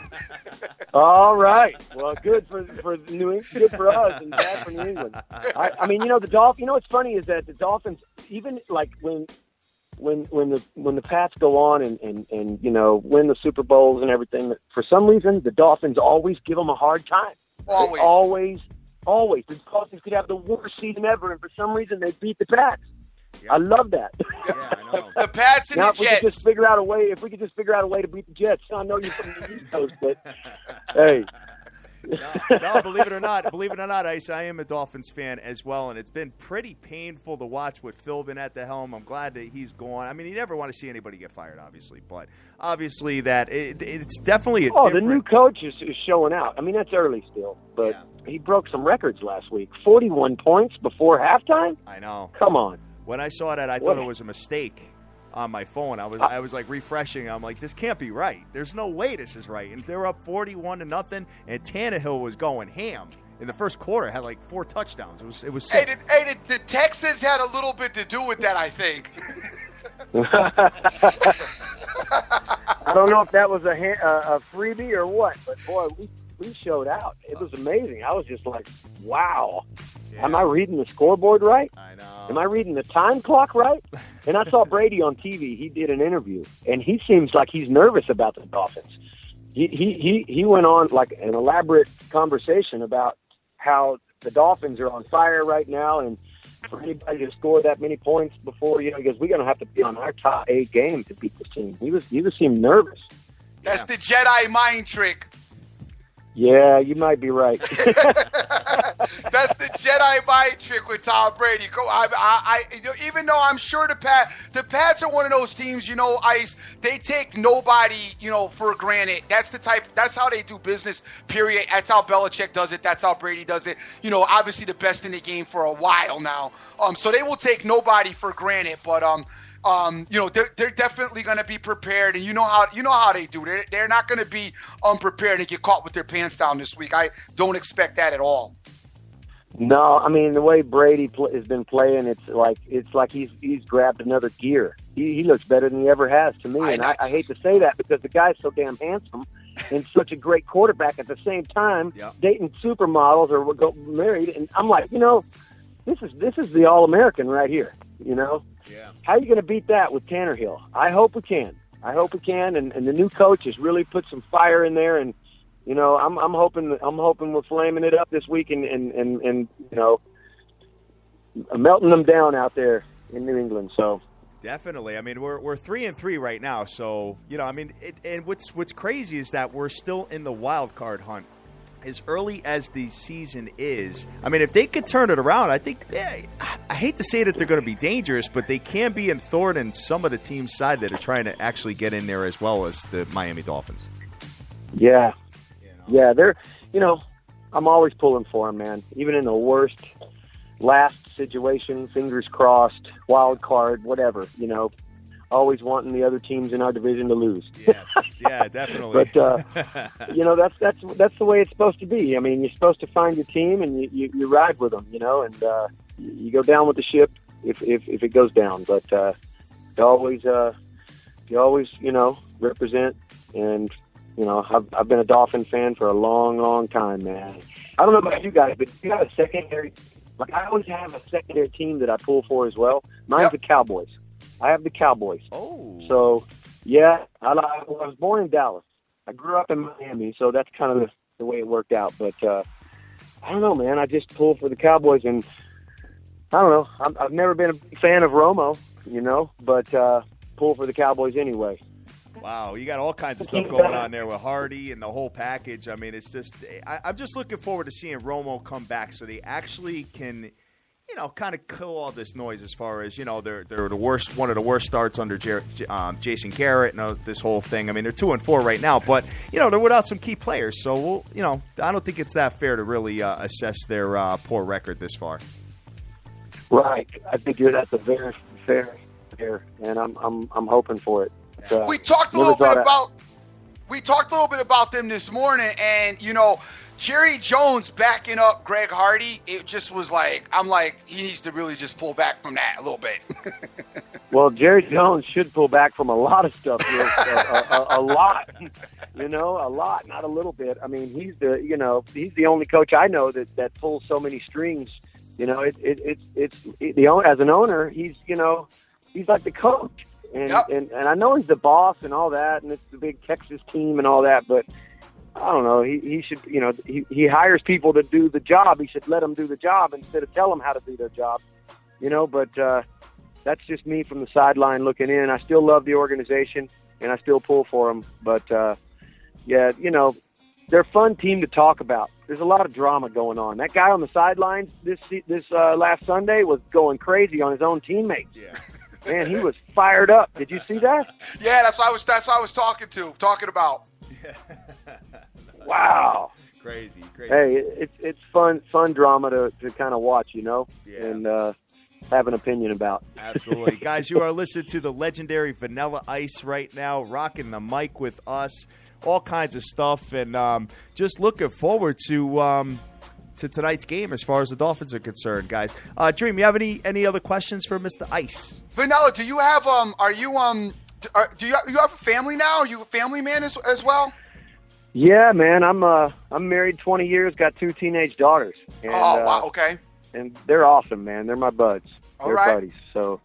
All right. Well, good for New England, good for us, and bad for New England. I mean, the Dolphins. What's funny is that the Dolphins, even like when the Pats go on and win the Super Bowls and everything, for some reason the Dolphins always give them a hard time. Always. The Dolphins could have the worst season ever, and for some reason they beat the Pats. Yeah. I love that. Yeah, I know. The Pats and now, the Jets. If we could just figure out a way to beat the Jets. I know you're from the East Coast, but hey. No, believe it or not, Ice, I am a Dolphins fan as well, and it's been pretty painful to watch with Philbin at the helm. I'm glad that he's gone. I mean, you never want to see anybody get fired, obviously, but obviously that it's definitely the new coach is showing out. I mean, that's early still, but he broke some records last week. 41 points before halftime? I know. Come on. When I saw that, I thought it was a mistake on my phone. I was like refreshing. I'm like, this can't be right. There's no way this is right. And they're up 41-0, and Tannehill was going ham in the first quarter. Had like 4 touchdowns. It was sick. The Texans had a little bit to do with that, I think. I don't know if that was a freebie or what, but boy, we showed out. It was amazing. I was just like, wow. Yeah. Am I reading the scoreboard right? I know. Am I reading the time clock right? And I saw Brady on TV. He did an interview, and he seems like he's nervous about the Dolphins. He went on like an elaborate conversation about how the Dolphins are on fire right now, and for anybody to score that many points before, he goes, we're going to have to be on our top 8 game to beat this team. He just seemed nervous. That's the Jedi mind trick. Yeah, you might be right. That's the Jedi mind trick with Tom Brady. Even though I'm sure the Pats are one of those teams, Ice, they take nobody, for granted. That's how they do business, period. That's how Belichick does it. That's how Brady does it. Obviously the best in the game for a while now. So they will take nobody for granted, but they're definitely going to be prepared, and you know how they do. They're not going to be unprepared and get caught with their pants down this week. I don't expect that at all. No, I mean the way Brady has been playing, it's like he's grabbed another gear. He looks better than he ever has to me, I hate to say that because the guy's so damn handsome and such a great quarterback at the same time, dating supermodels or go married, and I'm like, this is the All-American right here, Yeah. How are you going to beat that with Tannehill? I hope we can. And the new coach has really put some fire in there, and I'm hoping we're flaming it up this week and melting them down out there in New England. So definitely. I mean, we're 3-3 right now. So and what's crazy is that we're still in the wild card hunt. As early as the season is, I mean, if they could turn it around, I think, I hate to say that they're going to be dangerous, but they can be in thorn in some of the team's side that are trying to actually get in there as well as the Miami Dolphins. Yeah. Yeah, they're, I'm always pulling for them, man. Even in the worst last situation, fingers crossed, wild card, whatever, always wanting the other teams in our division to lose. Yeah, definitely. But that's the way it's supposed to be. I mean, you're supposed to find your team and you ride with them, and you go down with the ship if it goes down. But you always represent. And I've been a Dolphin fan for a long, long time, man. I don't know about you guys, but you got a secondary. Like I always have a secondary team that I pull for as well. Mine's the Cowboys. I have the Cowboys. Oh. So, yeah, I was born in Dallas. I grew up in Miami, so that's kind of the way it worked out. But I don't know, man. I just pull for the Cowboys, and I don't know. I've never been a big fan of Romo, but pull for the Cowboys anyway. Wow, you got all kinds of stuff going on there with Hardy and the whole package. I mean, it's just I'm just looking forward to seeing Romo come back so they actually can kind of kill all this noise as far as, they're the worst, one of the worst starts under Jason Garrett and this whole thing. I mean, they're 2-4 right now, but, they're without some key players. So, I don't think it's that fair to really assess their poor record this far. Right. I think that's a very fair, and I'm hoping for it. We talked a little bit about them this morning, and, Jerry Jones backing up Greg Hardy, it just was like, I'm like, he needs to really just pull back from that a little bit. Well, Jerry Jones should pull back from a lot of stuff, a lot, a lot, not a little bit. I mean, he's the only coach I know that pulls so many strings. As an owner, he's like the coach, and I know he's the boss and all that, and it's the big Texas team and all that, but I don't know. He should, he hires people to do the job. He should let them do the job instead of tell them how to do their job, but that's just me from the sideline looking in. I still love the organization and I still pull for them, but they're a fun team to talk about. There's a lot of drama going on. That guy on the sidelines this last Sunday was going crazy on his own teammates. Yeah. Man, he was fired up. Did you see that? Yeah, that's what I was talking about. Wow. Crazy. Hey, it's fun drama to kind of watch, and have an opinion about. Absolutely. Guys, you are listening to the legendary Vanilla Ice right now, rocking the mic with us, all kinds of stuff, and just looking forward to tonight's game as far as the Dolphins are concerned, guys. Dream, you have any other questions for Mr. Ice? Vanilla, do you have do you have a family now? Are you a family man as well? Yeah, man. I'm married 20 years, got 2 teenage daughters. And, wow, okay. And they're awesome, man. They're my buds. They're buddies. So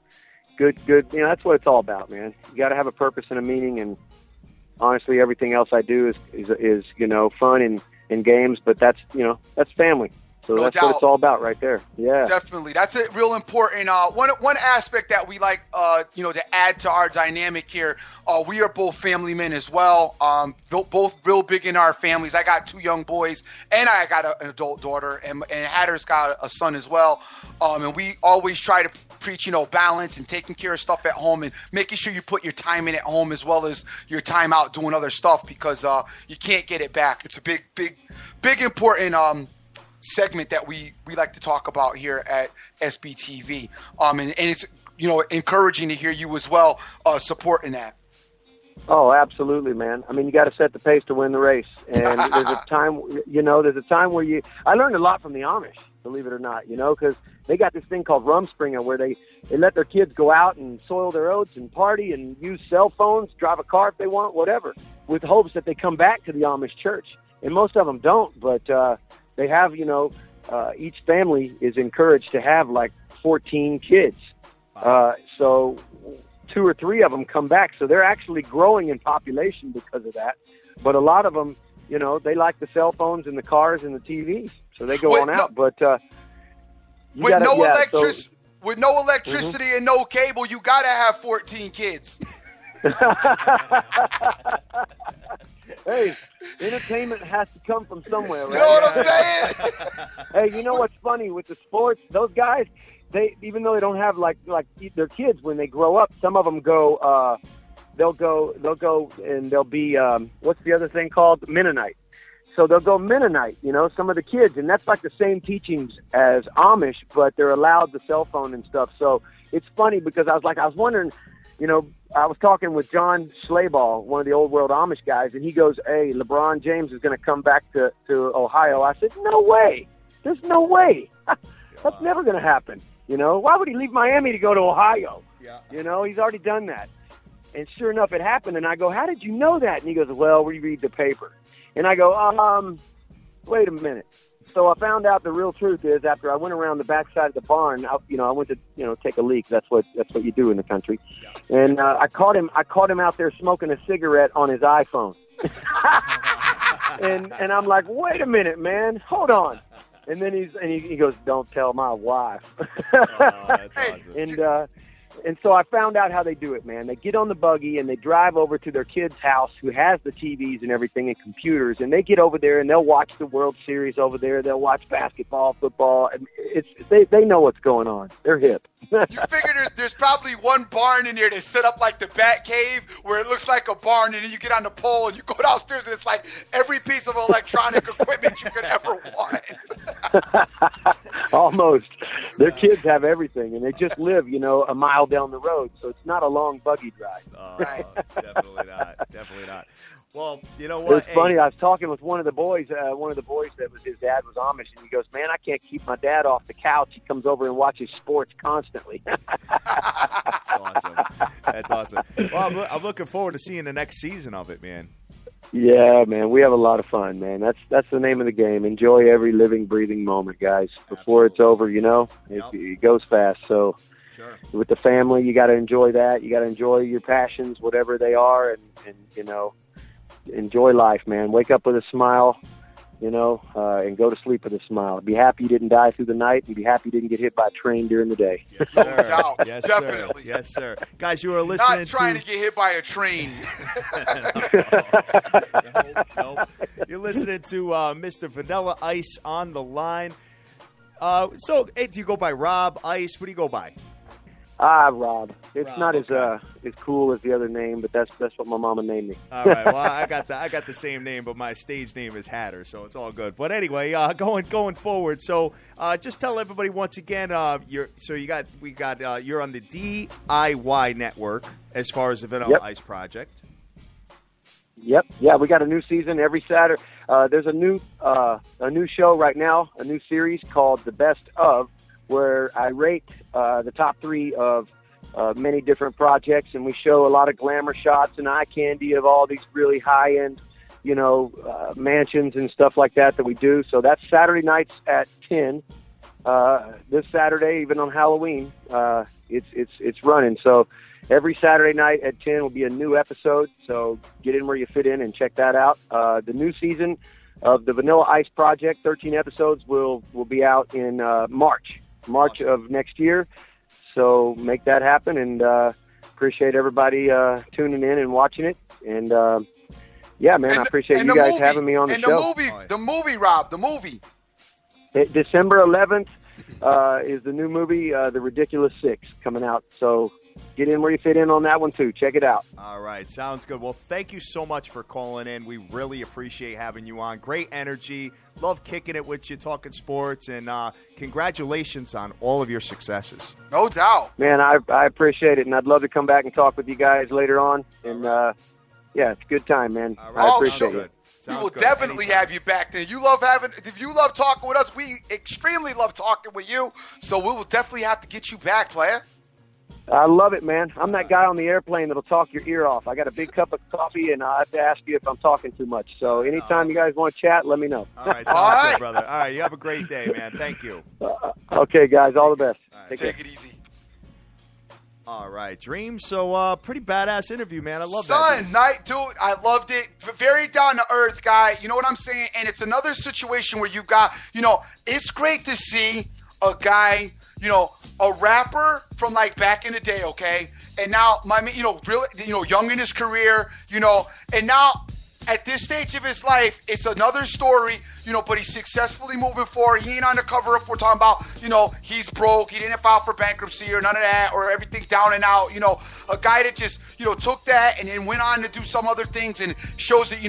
good. That's what it's all about, man. You got to have a purpose and a meaning, and honestly, everything else I do is fun and games, but that's family. So no that's doubt. What it's all about right there. Yeah. Definitely. That's a real important one aspect that we like to add to our dynamic here. We are both family men as well. Both real big in our families. I got 2 young boys and I got an adult daughter, and Hatter's got a son as well. And we always try to preach, balance and taking care of stuff at home and making sure you put your time in at home as well as your time out doing other stuff, because you can't get it back. It's a big important segment that we like to talk about here at SBTV. And it's, encouraging to hear you as well supporting that. Oh, absolutely, man. I mean, you got to set the pace to win the race. And there's a time where I learned a lot from the Amish, believe it or not, because they got this thing called Rumspringa where they let their kids go out and soil their oats and party and use cell phones, drive a car if they want, whatever, with hopes that they come back to the Amish church. And most of them don't, but they have, each family is encouraged to have like 14 kids. So 2 or 3 of them come back. So they're actually growing in population because of that. But a lot of them, they like the cell phones and the cars and the TVs. So they go on out. But with no electricity and no cable, you got to have 14 kids. Hey, entertainment has to come from somewhere, right? You know what I'm saying? Hey, you know what's funny with the sports? Those guys, they even though they don't have like their kids when they grow up, some of them go. They'll go and they'll be what's the other thing called? Mennonite. So they'll go Mennonite. Some of the kids, and that's like the same teachings as Amish, but they're allowed the cell phone and stuff. So it's funny because I was wondering. I was talking with John Schlaball, one of the old world Amish guys, and he goes, hey, LeBron James is going to come back to Ohio. I said, no way. There's no way. That's never going to happen. Why would he leave Miami to go to Ohio? Yeah. He's already done that. And sure enough, it happened. And I go, how did you know that? And he goes, well, we read the paper. And I go, wait a minute. So I found out the real truth is after I went around the backside of the barn, I went to, take a leak. That's what you do in the country. Yeah. And I caught him out there smoking a cigarette on his iPhone. and I'm like, wait a minute, man, hold on. And then he goes, don't tell my wife. Oh, that's awesome. And so I found out how they do it, man. They get on the buggy and they drive over to their kid's house who has the TVs and everything and computers, and they get over there and they'll watch the World Series over there. They'll watch basketball, football. And they know what's going on. They're hip. You figure there's probably one barn in there that's set up like the Bat Cave where it looks like a barn, and then you get on the pole and you go downstairs and it's like every piece of electronic equipment you could ever want. Almost. Their kids have everything, and they just live, a mile down the road, so it's not a long buggy drive. Oh, definitely not. Definitely not. Well, you know what? It's funny. I was talking with one of the boys that was his dad was Amish, and he goes, "Man, I can't keep my dad off the couch. He comes over and watches sports constantly." That's awesome. That's awesome. Well, I'm looking forward to seeing the next season of it, man. Yeah, man, we have a lot of fun, man. That's the name of the game. Enjoy every living, breathing moment, guys. Before it's over, it goes fast. So, sure. With the family, you got to enjoy that. You got to enjoy your passions, whatever they are, and enjoy life, man. Wake up with a smile, and go to sleep with a smile. Be happy you didn't die through the night, and be happy you didn't get hit by a train during the day. Yes, sir. No doubt. Yes, Definitely. Sir. Yes, sir. Guys, you are listening Not trying to get hit by a train. Nope. You're listening to Mr. Vanilla Ice on the line. So, hey, do you go by Rob, Ice? What do you go by? Rob. It's Rob, not okay. as cool as the other name, but that's what my mama named me. All right. Well, I got the same name, but my stage name is Hatter, so it's all good. But anyway, going forward. So, just tell everybody once again. You're on the DIY network as far as the Vanilla Ice project. Yep. Yeah, we got a new season every Saturday. There's a new show right now, a new series called The Best Of, where I rate the top 3 of many different projects, and we show a lot of glamour shots and eye candy of all these really high-end, mansions and stuff like that we do. So that's Saturday nights at 10. This Saturday, even on Halloween, it's running. So every Saturday night at 10 will be a new episode. So get in where you fit in and check that out. The new season of the Vanilla Ice Project, 13 episodes, will be out in March of next year. So make that happen, and appreciate everybody tuning in and watching it. And yeah, man, I appreciate you guys having me on the show. The movie, Rob, the movie. December 11th is the new movie, The Ridiculous Six, coming out. So get in where you fit in on that one, too. Check it out. All right. Sounds good. Well, thank you so much for calling in. We really appreciate having you on. Great energy. Love kicking it with you, talking sports. And congratulations on all of your successes. No doubt. Man, I appreciate it. And I'd love to come back and talk with you guys later on. And, yeah, it's a good time, man. I appreciate it. We will definitely have you back there. If you love talking with us, we extremely love talking with you. So we will definitely have to get you back, player. I love it, man. I'm that guy on the airplane that'll talk your ear off. I got a big cup of coffee, and I have to ask you if I'm talking too much. So anytime you guys want to chat, let me know. All right, sounds good, brother. All right, you have a great day, man. Thank you. Okay, guys, all the best. Right, take it easy. All right, Dream. So, pretty badass interview, man. I love that. Dude, I loved it. Very down to earth guy. You know what I'm saying? And it's another situation where you got, it's great to see a guy, a rapper from like back in the day, okay? And now, really, young in his career, and now at this stage of his life, it's another story, but he's successfully moving forward. He ain't on the cover up. We're talking about, he's broke. He didn't file for bankruptcy or none of that, or everything down and out. A guy that just, took that and then went on to do some other things and shows that,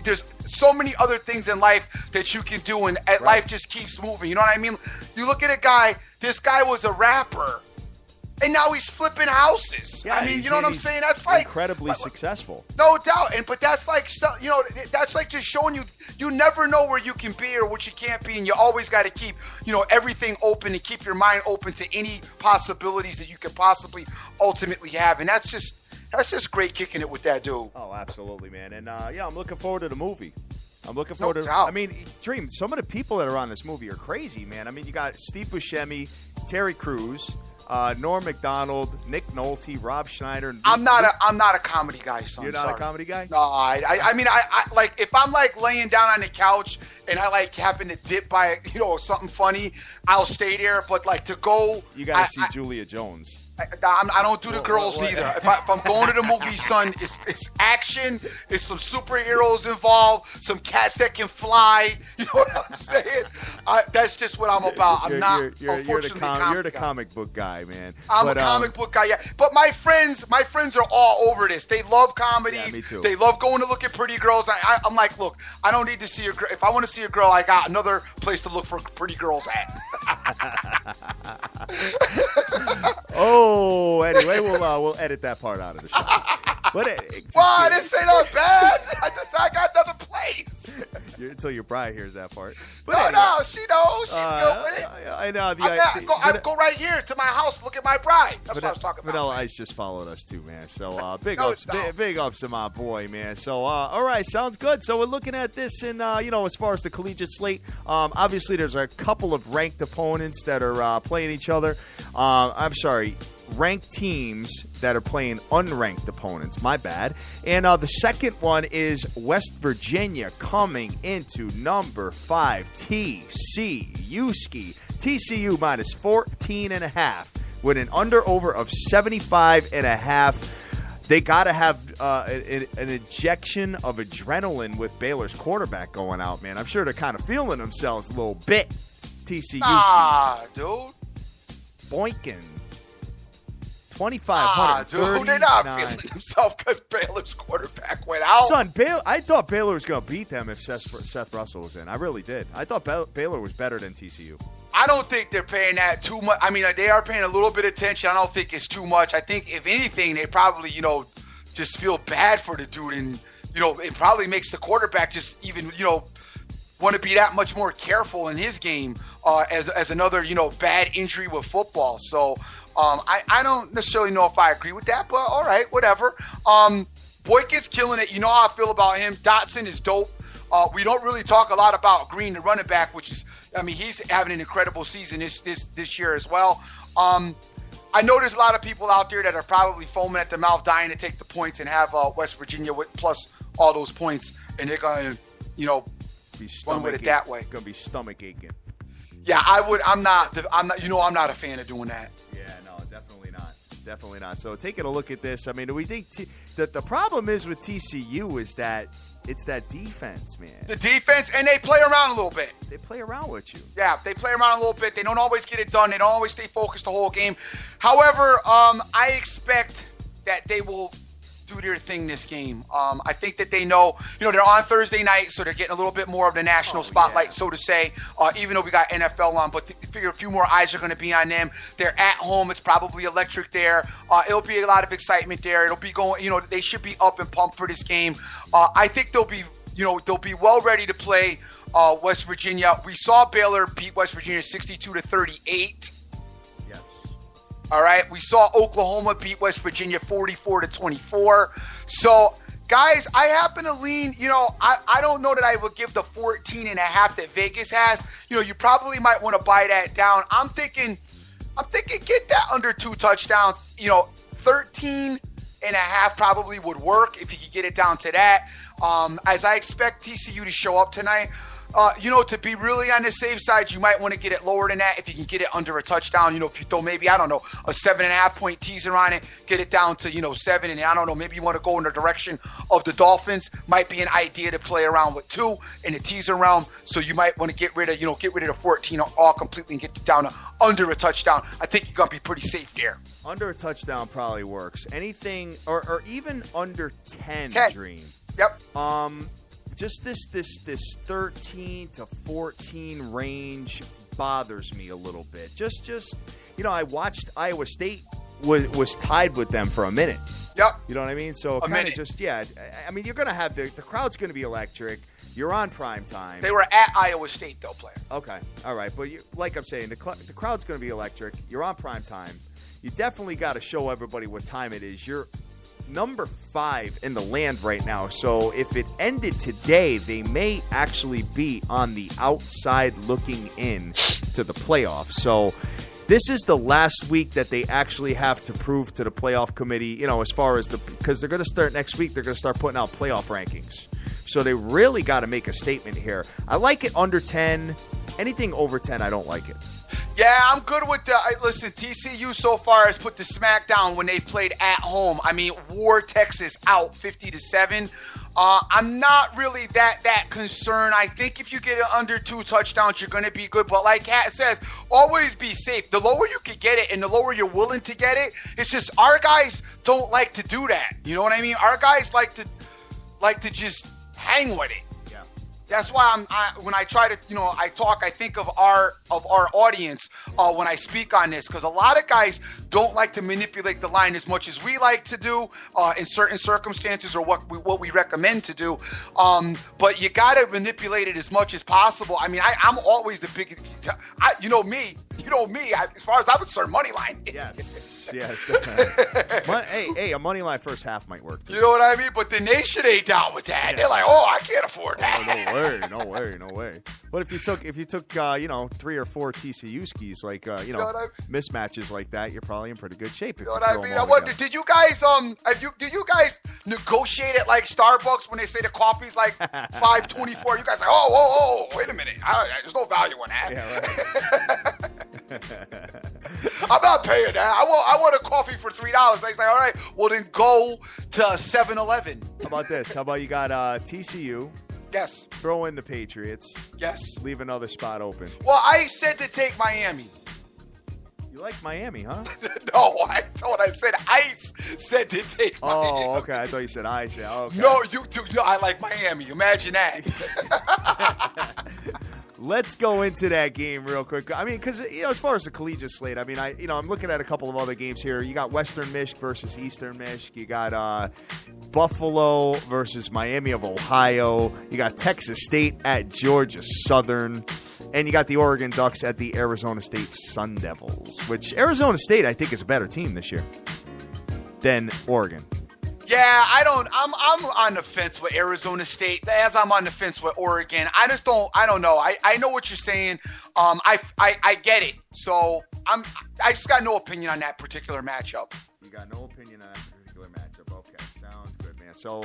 there's so many other things in life that you can do, and life just keeps moving. You know what I mean? You look at a guy, this guy was a rapper, and now he's flipping houses. Yeah, I mean, you know what I'm saying? That's like incredibly successful. No doubt. But that's like, that's like just showing you never know where you can be or what you can't be. And you always got to keep, everything open and keep your mind open to any possibilities that you could possibly ultimately have. And that's just great kicking it with that dude. Oh, absolutely, man. And I'm looking forward to the movie. I'm looking forward to. Doubt. I mean, Dream. Some of the people that are on this movie are crazy, man. I mean, you got Steve Buscemi, Terry Crews, Norm Macdonald, Nick Nolte, Rob Schneider. I'm not a comedy guy, son. You're not a comedy guy? No, I mean, I like if I'm like laying down on the couch and I like happen to dip by something funny, I'll stay there. But like to go, you got to see Julia Jones. I don't do the girls neither. If I'm going to the movie, son, it's action. It's some superheroes involved. Some cats that can fly. You know what I'm saying? That's just what I'm about. I'm not. Unfortunately, you're the comic book guy, man. I'm a comic book guy. Yeah, but my friends are all over this. They love comedies. Yeah, me too. They love going to look at pretty girls. I'm like, look, I don't need to see a girl. If I want to see a girl, I got another place to look for pretty girls at. Oh, anyway, we'll edit that part out of the show. But why? This ain't not bad. I got another place. Until your bride hears that part. But no, anyway, no, she knows. She's good with it. I know. I go right here to my house, look at my bride. That's what I was talking about. Vanilla Ice just followed us too, man. So big ups to my boy, man. So all right, sounds good. So we're looking at this, and as far as the collegiate slate, obviously there's a couple of ranked opponents that are playing each other. Ranked teams that are playing unranked opponents. My bad. And the second one is West Virginia coming into number 5, TCU ski. TCU minus 14.5 with an under-over of 75.5. They got to have an injection of adrenaline with Baylor's quarterback going out, man. I'm sure they're kind of feeling themselves a little bit. TCU ski. Dude. Boinking. 2,500. Dude, they're not feeling themselves because Baylor's quarterback went out. Son, I thought Baylor was going to beat them if Seth Russell was in. I really did. I thought Baylor was better than TCU. I don't think they're paying that too much. I mean, they are paying a little bit of attention. I don't think it's too much. I think, if anything, they probably, just feel bad for the dude. And, it probably makes the quarterback just even, want to be that much more careful in his game as another, bad injury with football. So, I don't necessarily know if I agree with that, but all right, whatever. Boykins killing it. You know how I feel about him. Dotson is dope. We don't really talk a lot about Green, the running back, he's having an incredible season this year as well. I know there's a lot of people out there that are probably foaming at the mouth, dying to take the points and have West Virginia with plus all those points, and they're going to, run with it that way. Going to be stomach aching. Yeah, I would. I'm not. I'm not a fan of doing that. Yeah, no, definitely not. So taking a look at this, I mean, do we think that the problem is with TCU is that it's that defense, man. The defense, and they play around a little bit. They play around with you. Yeah, they play around a little bit. They don't always get it done. They don't always stay focused the whole game. However, I expect that they will do their thing this game. I think that they know, they're on Thursday night, so they're getting a little bit more of the national spotlight, so to say, even though we got NFL on, but I figure a few more eyes are going to be on them. They're at home. It's probably electric there. It'll be a lot of excitement there. It'll be going, they should be up and pumped for this game. I think they'll be well ready to play West Virginia. We saw Baylor beat West Virginia 62-38. All right, we saw Oklahoma beat West Virginia 44-24. So, guys, I happen to lean, I don't know that I would give the 14.5 that Vegas has. You probably might want to buy that down. I'm thinking get that under 2 touchdowns. 13.5 probably would work if you could get it down to that. As I expect TCU to show up tonight. To be really on the safe side, you might want to get it lower than that if you can get it under a touchdown. If you throw maybe, a 7.5 point teaser on it, get it down to, 7. And I don't know, maybe you want to go in the direction of the Dolphins. Might be an idea to play around with 2 in the teaser realm. So you might want to get rid of the 14 all completely and get it down to under a touchdown. I think you're going to be pretty safe there. Under a touchdown probably works. Anything, or even under 10. Dream. Yep. Just this 13 to 14 range bothers me a little bit. Just I watched Iowa State was tied with them for a minute. Yep. You know what I mean? So kind of just, yeah. I mean, you're going to have the crowd's going to be electric. You're on prime time. They were at Iowa State, though, player. Okay. All right. But like I'm saying, the crowd's going to be electric. You're on prime time. You definitely got to show everybody what time it is. You're number 5 in the land right now. So if it ended today, they may actually be on the outside looking in to the playoffs. So this is the last week that they actually have to prove to the playoff committee, as far as because they're going to start next week, they're going to start putting out playoff rankings. So they really got to make a statement here. I like it under 10. Anything over 10, I don't like it. Yeah, I'm good with the. Listen, TCU so far has put the smack down when they played at home. I mean, wore Texas out 50-7. I'm not really that concerned. I think if you get it under 2 touchdowns, you're going to be good. But like Kat says, always be safe. The lower you can get it and the lower you're willing to get it, it's just our guys don't like to do that. You know what I mean? Our guys like to just hang with it. That's why when I try to, I talk, I think of our audience when I speak on this, because a lot of guys don't like to manipulate the line as much as we like to do in certain circumstances, or what we recommend to do. But you got to manipulate it as much as possible. I mean, I'm always the biggest. You know me. As far as I'm concerned, money line. Yes. Hey, a money line first half might work too. You know what I mean? But the nation ain't down with that. Yeah. They're like, I can't afford that. No way. But if you took 3 or 4 TCU skis, like mismatches like that, you're probably in pretty good shape. You know what I mean? I wonder, did you guys did you guys negotiate it like Starbucks when they say the coffee's like $5.24? You guys like, wait a minute, there's no value in that. Yeah, right. I'm not paying that. I want a coffee for $3. They say, all right, well then go to 7-Eleven. How about this? How about you got TCU? Yes. Throw in the Patriots. Yes. Leave another spot open. Well, I said to take Miami. You like Miami, huh? No, I thought I said Ice said to take Miami. Oh, okay. I thought you said Ice. Yeah, okay. No, you too. No, I like Miami. Imagine that. Let's go into that game real quick. I mean, because as far as the collegiate slate, I mean, I'm looking at a couple of other games here. You got Western Mich versus Eastern Mich. You got Buffalo versus Miami of Ohio. You got Texas State at Georgia Southern, and you got the Oregon Ducks at the Arizona State Sun Devils. Which Arizona State, I think, is a better team this year than Oregon. Yeah, I'm on the fence with Arizona State as I'm on the fence with Oregon. I don't know. I know what you're saying. I get it. So I just got no opinion on that particular matchup. You got no opinion on that particular matchup. Okay, sounds good, man. So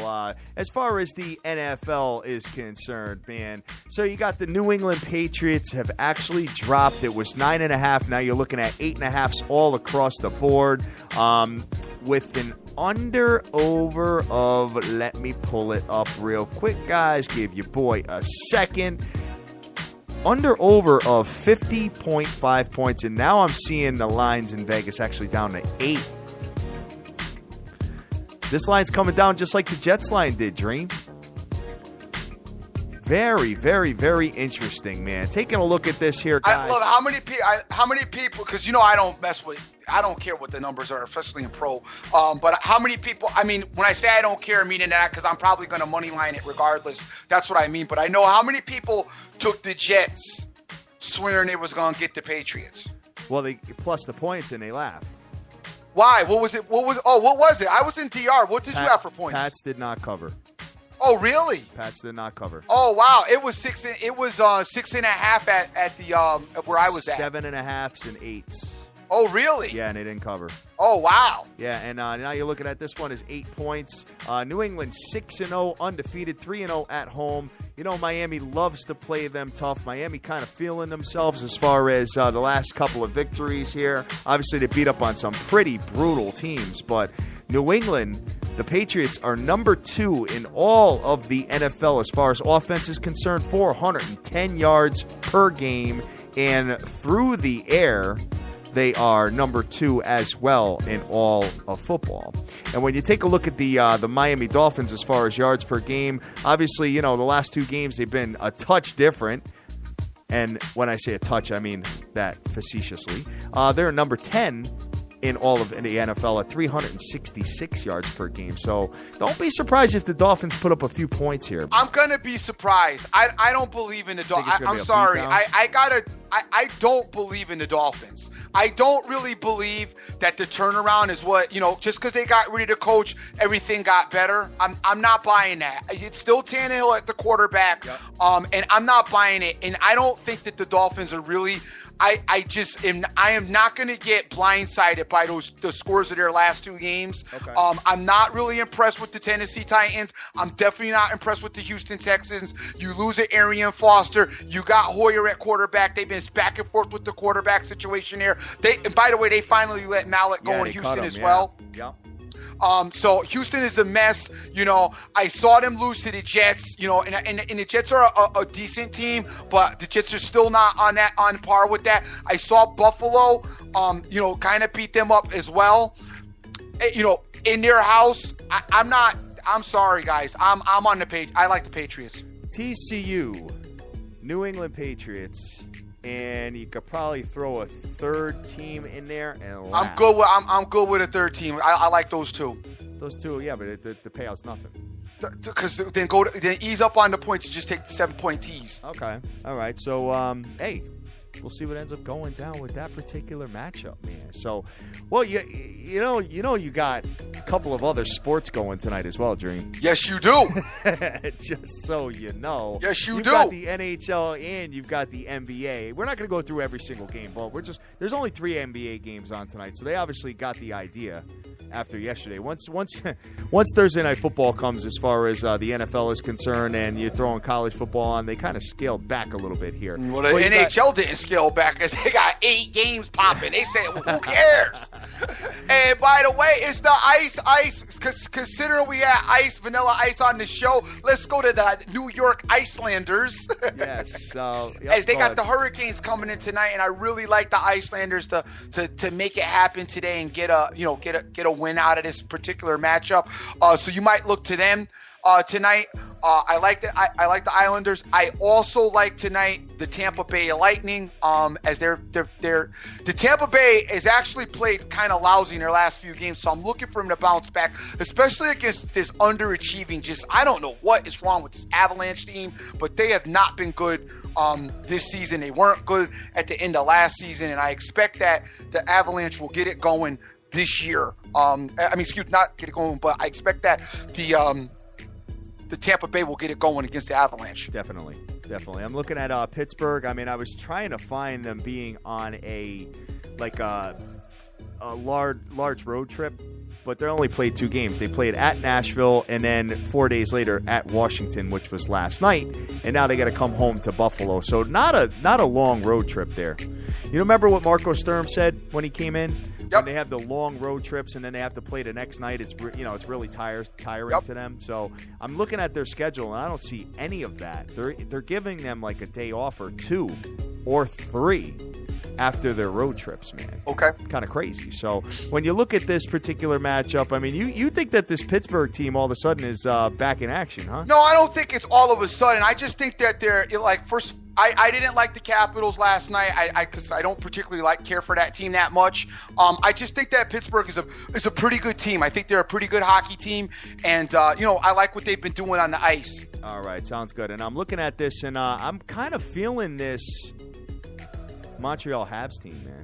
as far as the NFL is concerned, man, so you got the New England Patriots have actually dropped. It was 9.5. Now you're looking at 8.5s all across the board, with an under-over of, let me pull it up real quick, guys. Give your boy a second. Under-over of 50.5 points, and now I'm seeing the lines in Vegas actually down to 8. This line's coming down just like the Jets line did, Dream. Very, very, very interesting, man. Taking a look at this here, guys. I love how many people, because I don't care what the numbers are, especially in pro. But how many people, I mean, when I say I don't care, meaning that because I'm probably going to money line it regardless. That's what I mean. But I know how many people took the Jets swearing they was going to get the Patriots. Well, they plus the points and they laughed. Why? What was it? What was it? I was in DR. What did you have for points? Pats did not cover. Oh, really? Pats did not cover. Oh, wow. It was 6.5 at the where I was at. 7.5s and 8s. Oh, really? Yeah, and they didn't cover. Oh, wow. Yeah, and now you're looking at this one is 8 points. New England 6-0, undefeated, 3-0 at home. You know, Miami loves to play them tough. Miami kind of feeling themselves as far as the last couple of victories here. Obviously, they beat up on some pretty brutal teams, but New England, the Patriots, are number 2 in all of the NFL as far as offense is concerned, 410 yards per game, and through the air, they are number 2 as well in all of football. And when you take a look at the Miami Dolphins as far as yards per game, obviously, the last 2 games they've been a touch different. And when I say a touch, I mean that facetiously. They're number 10 in all of the NFL at 366 yards per game. So don't be surprised if the Dolphins put up a few points here. I'm going to be surprised. I don't believe in the Dolphins. I'm sorry. I don't believe in the Dolphins. I don't really believe that the turnaround is what, just because they got rid of the coach, everything got better. I'm not buying that. It's still Tannehill at the quarterback, and I'm not buying it. And I don't think that the Dolphins are really, I am not going to get blindsided by the scores of their last two games. Okay. I'm not really impressed with the Tennessee Titans. I'm definitely not impressed with the Houston Texans. You lose at Arian Foster. You got Hoyer at quarterback. They've been back and forth with the quarterback situation there. And by the way, they finally let Mallett go in Houston as well. Yeah. So Houston is a mess. I saw them lose to the Jets, and the Jets are a decent team, but the Jets are still not on par with that. I saw Buffalo, kind of beat them up as well. In their house. I'm sorry, guys. I'm on the page. I like the Patriots. TCU, New England Patriots. And you could probably throw a third team in there and laugh. I'm good with a third team. I like those two. Those two, yeah, but the payout's nothing. Because then ease up on the points and just take the 7-point tees. Okay, all right. So hey, we'll see what ends up going down with that particular matchup, man. So, well, you got a couple of other sports going tonight as well, Dream. Yes, you do. Just so you know. Yes, you do. You've got the NHL and you've got the NBA. We're not going to go through every single game, but there's only 3 NBA games on tonight, so they obviously got the idea after yesterday. Once Thursday Night Football comes, as far as the NFL is concerned, and you're throwing college football on, they kind of scaled back a little bit here. Well, the NHL didn't scale back because they got 8 games popping. They said, well, who cares? And by the way, it's the ice. Considering we had Vanilla Ice on the show, let's go to the New York Icelanders. Yes. As they got the Hurricanes coming in tonight, and I really like the Icelanders to make it happen today and get a win out of this particular matchup. So you might look to them tonight. I like the Islanders. I also like tonight the Tampa Bay Lightning. As the Tampa Bay has actually played kind of lousy in their last few games, so I'm looking for them to bounce back, especially against this underachieving. I don't know what is wrong with this Avalanche team, but they have not been good this season. They weren't good at the end of last season, and I expect that the Avalanche will get it going this year. Not get it going, but I expect that the Tampa Bay will get it going against the Avalanche. Definitely. I'm looking at Pittsburgh. I mean, I was trying to find them being on a large road trip, but they only played 2 games. They played at Nashville and then 4 days later at Washington, which was last night, and now they got to come home to Buffalo. So not a long road trip there. You remember what Marco Sturm said when he came in? When they have the long road trips and then they have to play the next night, it's really tiring to them. So I'm looking at their schedule and I don't see any of that. They're giving them like a day off or 2 or 3 after their road trips, man. Okay. Kind of crazy. So when you look at this particular matchup, I mean, you think that this Pittsburgh team all of a sudden is back in action, huh? No, I don't think it's all of a sudden. I just think that they're first. I didn't like the Capitals last night because I don't particularly care for that team that much. I just think that Pittsburgh is a pretty good team. I think they're a pretty good hockey team, and I like what they've been doing on the ice. All right, sounds good. And I'm looking at this, and I'm kind of feeling this Montreal Habs team, man.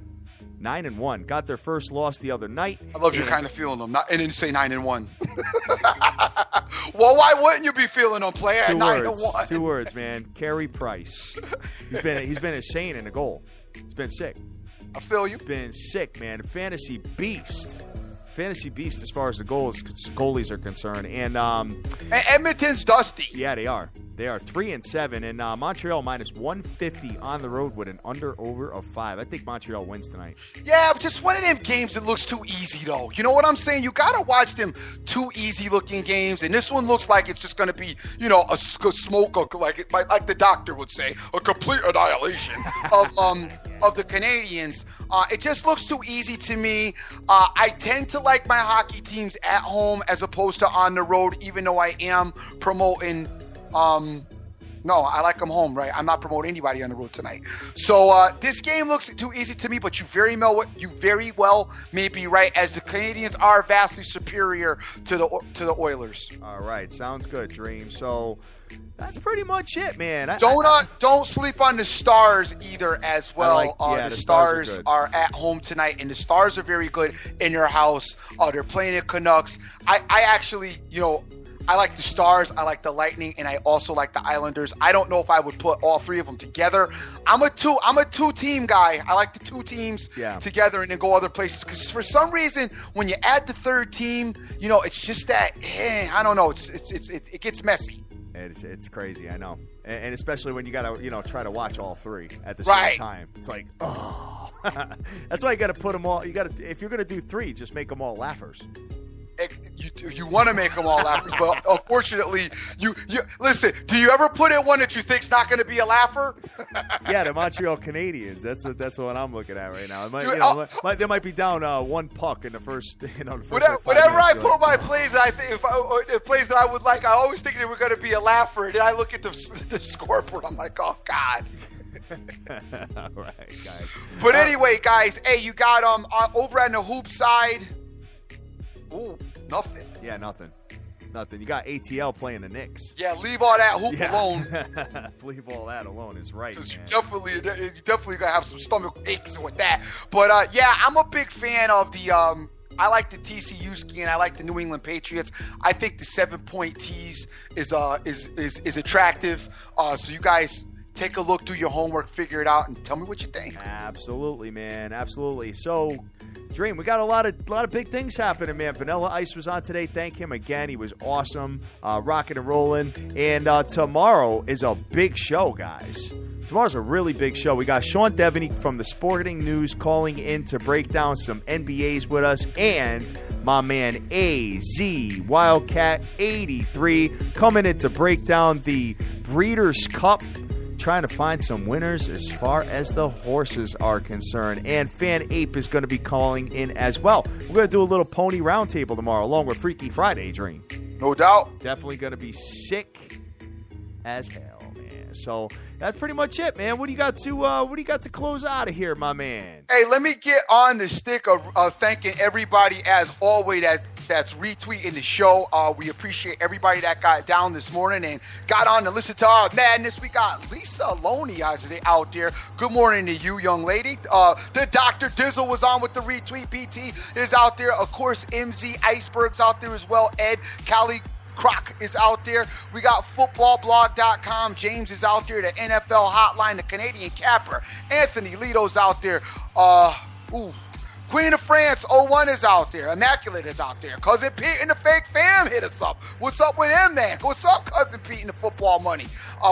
9-1, got their first loss the other night. I love you kind of feeling them. And then say 9-1. Well, why wouldn't you be feeling them, player? 9-1. 2 words, man. Carey Price. He's been a saint in a goal. He's been sick. I feel you. Been sick, man. Fantasy beast as far as the goalies are concerned. And Edmonton's dusty. Yeah, they are. They are 3-7, and Montreal minus 150 on the road with an under/over of 5. I think Montreal wins tonight. Yeah, but just one of them games that looks too easy, though. You know what I'm saying? You got to watch them too easy-looking games, and this one looks like it's just going to be, a smoke, like the doctor would say, a complete annihilation of the Canadians. It just looks too easy to me. I tend to like my hockey teams at home as opposed to on the road, even though I am promoting. No, I like them home, right? I'm not promoting anybody on the road tonight. So this game looks too easy to me, but you very well may be right, as the Canadians are vastly superior to the Oilers. All right, sounds good, Dream. So that's pretty much it, man. Don't sleep on the Stars either as well. The Stars are at home tonight, and the Stars are very good in their house. They're playing the Canucks. I actually, I like the Stars, I like the Lightning, and I also like the Islanders. I don't know if I would put all three of them together. I'm a two-team guy. I like the two teams together and then go other places. Because for some reason, when you add the third team, it's just that, I don't know. It gets messy. It's crazy, I know. And especially when you got to, try to watch all three at the same time. It's like, oh. That's why you got to put them all. If you're going to do three, just make them all laughers. You want to make them all laughers, but unfortunately, you listen. Do you ever put in one that you think's not going to be a laugher? Yeah, the Montreal Canadiens. That's what I'm looking at right now. They might be down one puck in the first. Whenever I put my plays, I think if plays that I would like, I always think they were going to be a laugher, and then I look at the scoreboard. I'm like, oh God. All right, guys. But anyway, guys, hey, you got over on the hoop side. Ooh, nothing. Yeah, nothing. You got ATL playing the Knicks. Yeah, leave all that hoop alone. Leave all that alone is right, man. You definitely gonna have some stomach aches with that. But I'm a big fan of the. I like the TCU ski and I like the New England Patriots. I think the 7-point tease is attractive. So you guys take a look, do your homework, figure it out, and tell me what you think. Absolutely, man. Absolutely. So. Dream, we got a lot of big things happening, man. Vanilla Ice was on today. Thank him again. He was awesome, rocking and rolling. And tomorrow is a big show, guys. Tomorrow's a really big show. We got Sean Devaney from the Sporting News calling in to break down some NBAs with us, and my man AZ Wildcat 83 coming in to break down the Breeders' Cup. Trying to find some winners as far as the horses are concerned. And Fan Ape is going to be calling in as well. We're going to do a little pony roundtable tomorrow along with Freaky Friday, Dream. No doubt. Definitely going to be sick as hell, man. So that's pretty much it, man. What do you got to close out of here, my man? Hey, let me get on the stick of thanking everybody as always that's retweeting the show. We appreciate everybody that got down this morning and got on to listen to our madness. We got Lisa Loney out there. Good morning to you, young lady. The Dr. Dizzle was on with the retweet. BT is out there. Of course, MZ Iceberg's out there as well. Ed, Callie Croc is out there. We got footballblog.com. James is out there. The NFL hotline, the Canadian Capper. Anthony Lito's out there. Queen of France 01 is out there. Immaculate is out there. Cousin Pete and the fake fam hit us up. What's up with him, man? What's up, Cousin Pete and the football money?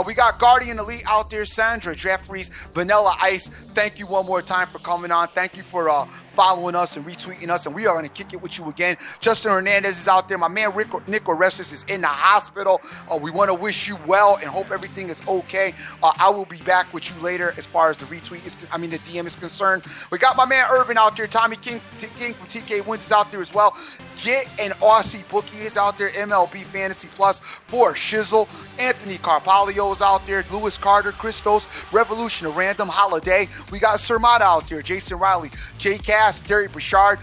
We got Guardian Elite out there. Sandra Jeffries, Vanilla Ice. Thank you one more time for coming on. Thank you for following us and retweeting us, and we are going to kick it with you again. Justin Hernandez is out there. My man Nick Orestes is in the hospital. We want to wish you well and hope everything is okay. I will be back with you later as far as the the DM is concerned. We got my man Urban out there. Tommy King from TK Wins is out there as well. Get an Aussie bookie is out there. MLB Fantasy Plus for Shizzle. Anthony Carpalio is out there. Lewis Carter, Christos, Revolution, a Random Holiday. We got Sermata out there. Jason Riley, Jay Cass, Terry Bouchard,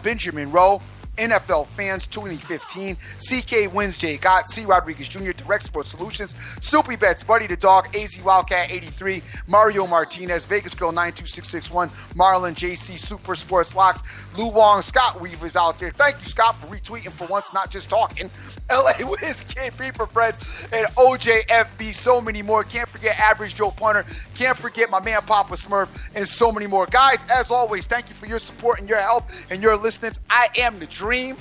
Benjamin Rowe. NFL Fans 2015, CK Wins, Jay Gott, C. Rodriguez Jr., Direct Sports Solutions, Snoopy Bets, Buddy the Dog, AZ Wildcat 83, Mario Martinez, Vegas Girl 92661, Marlon JC, Super Sports Locks, Lou Wong, Scott Weaver's out there. Thank you, Scott, for retweeting for once, not just talking. LA Wiz Kid, Beaver Freds, and OJFB, so many more. Can't forget Average Joe Punter. Can't forget my man Papa Smurf, and so many more. Guys, as always, thank you for your support and your help and your listeners. I am the Dream.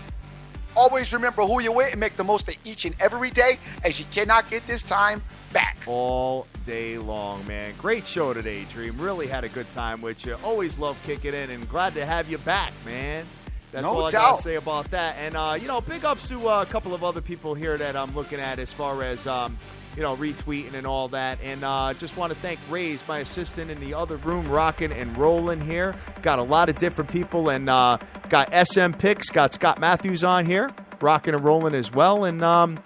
Always remember who you're with and make the most of each and every day, as you cannot get this time back. All day long, man. Great show today, Dream. Really had a good time with you. Always love kicking in and glad to have you back, man. That's all I got to say about that. And, big ups to a couple of other people here that I'm looking at as far as, retweeting and all that. And just want to thank Ray's, my assistant in the other room, rocking and rolling here. Got a lot of different people. And got SM Picks, got Scott Matthews on here, rocking and rolling as well. And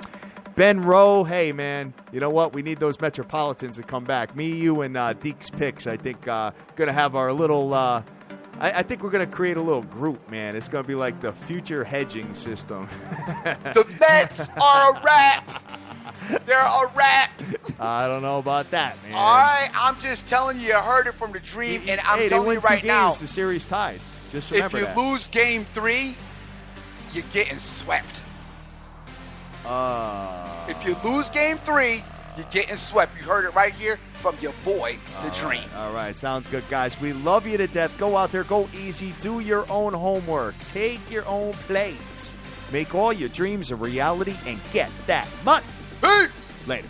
Ben Rowe, hey, man, you know what? We need those Metropolitans to come back. Me, you, and Deeks Picks, I think, going to have our little I think we're going to create a little group, man. It's going to be like the future hedging system. The Mets are a wrap. They're a wrap. I don't know about that, man. All right, I'm just telling you, I heard it from the Dream, and I'm telling you right now. The series tied. Just remember if you lose Game 3, you're getting swept. If you lose game 3, you're getting swept. You heard it right here from your boy, The Dream. All right. Sounds good, guys. We love you to death. Go out there. Go easy. Do your own homework. Take your own plays. Make all your dreams a reality and get that money. Peace. Later.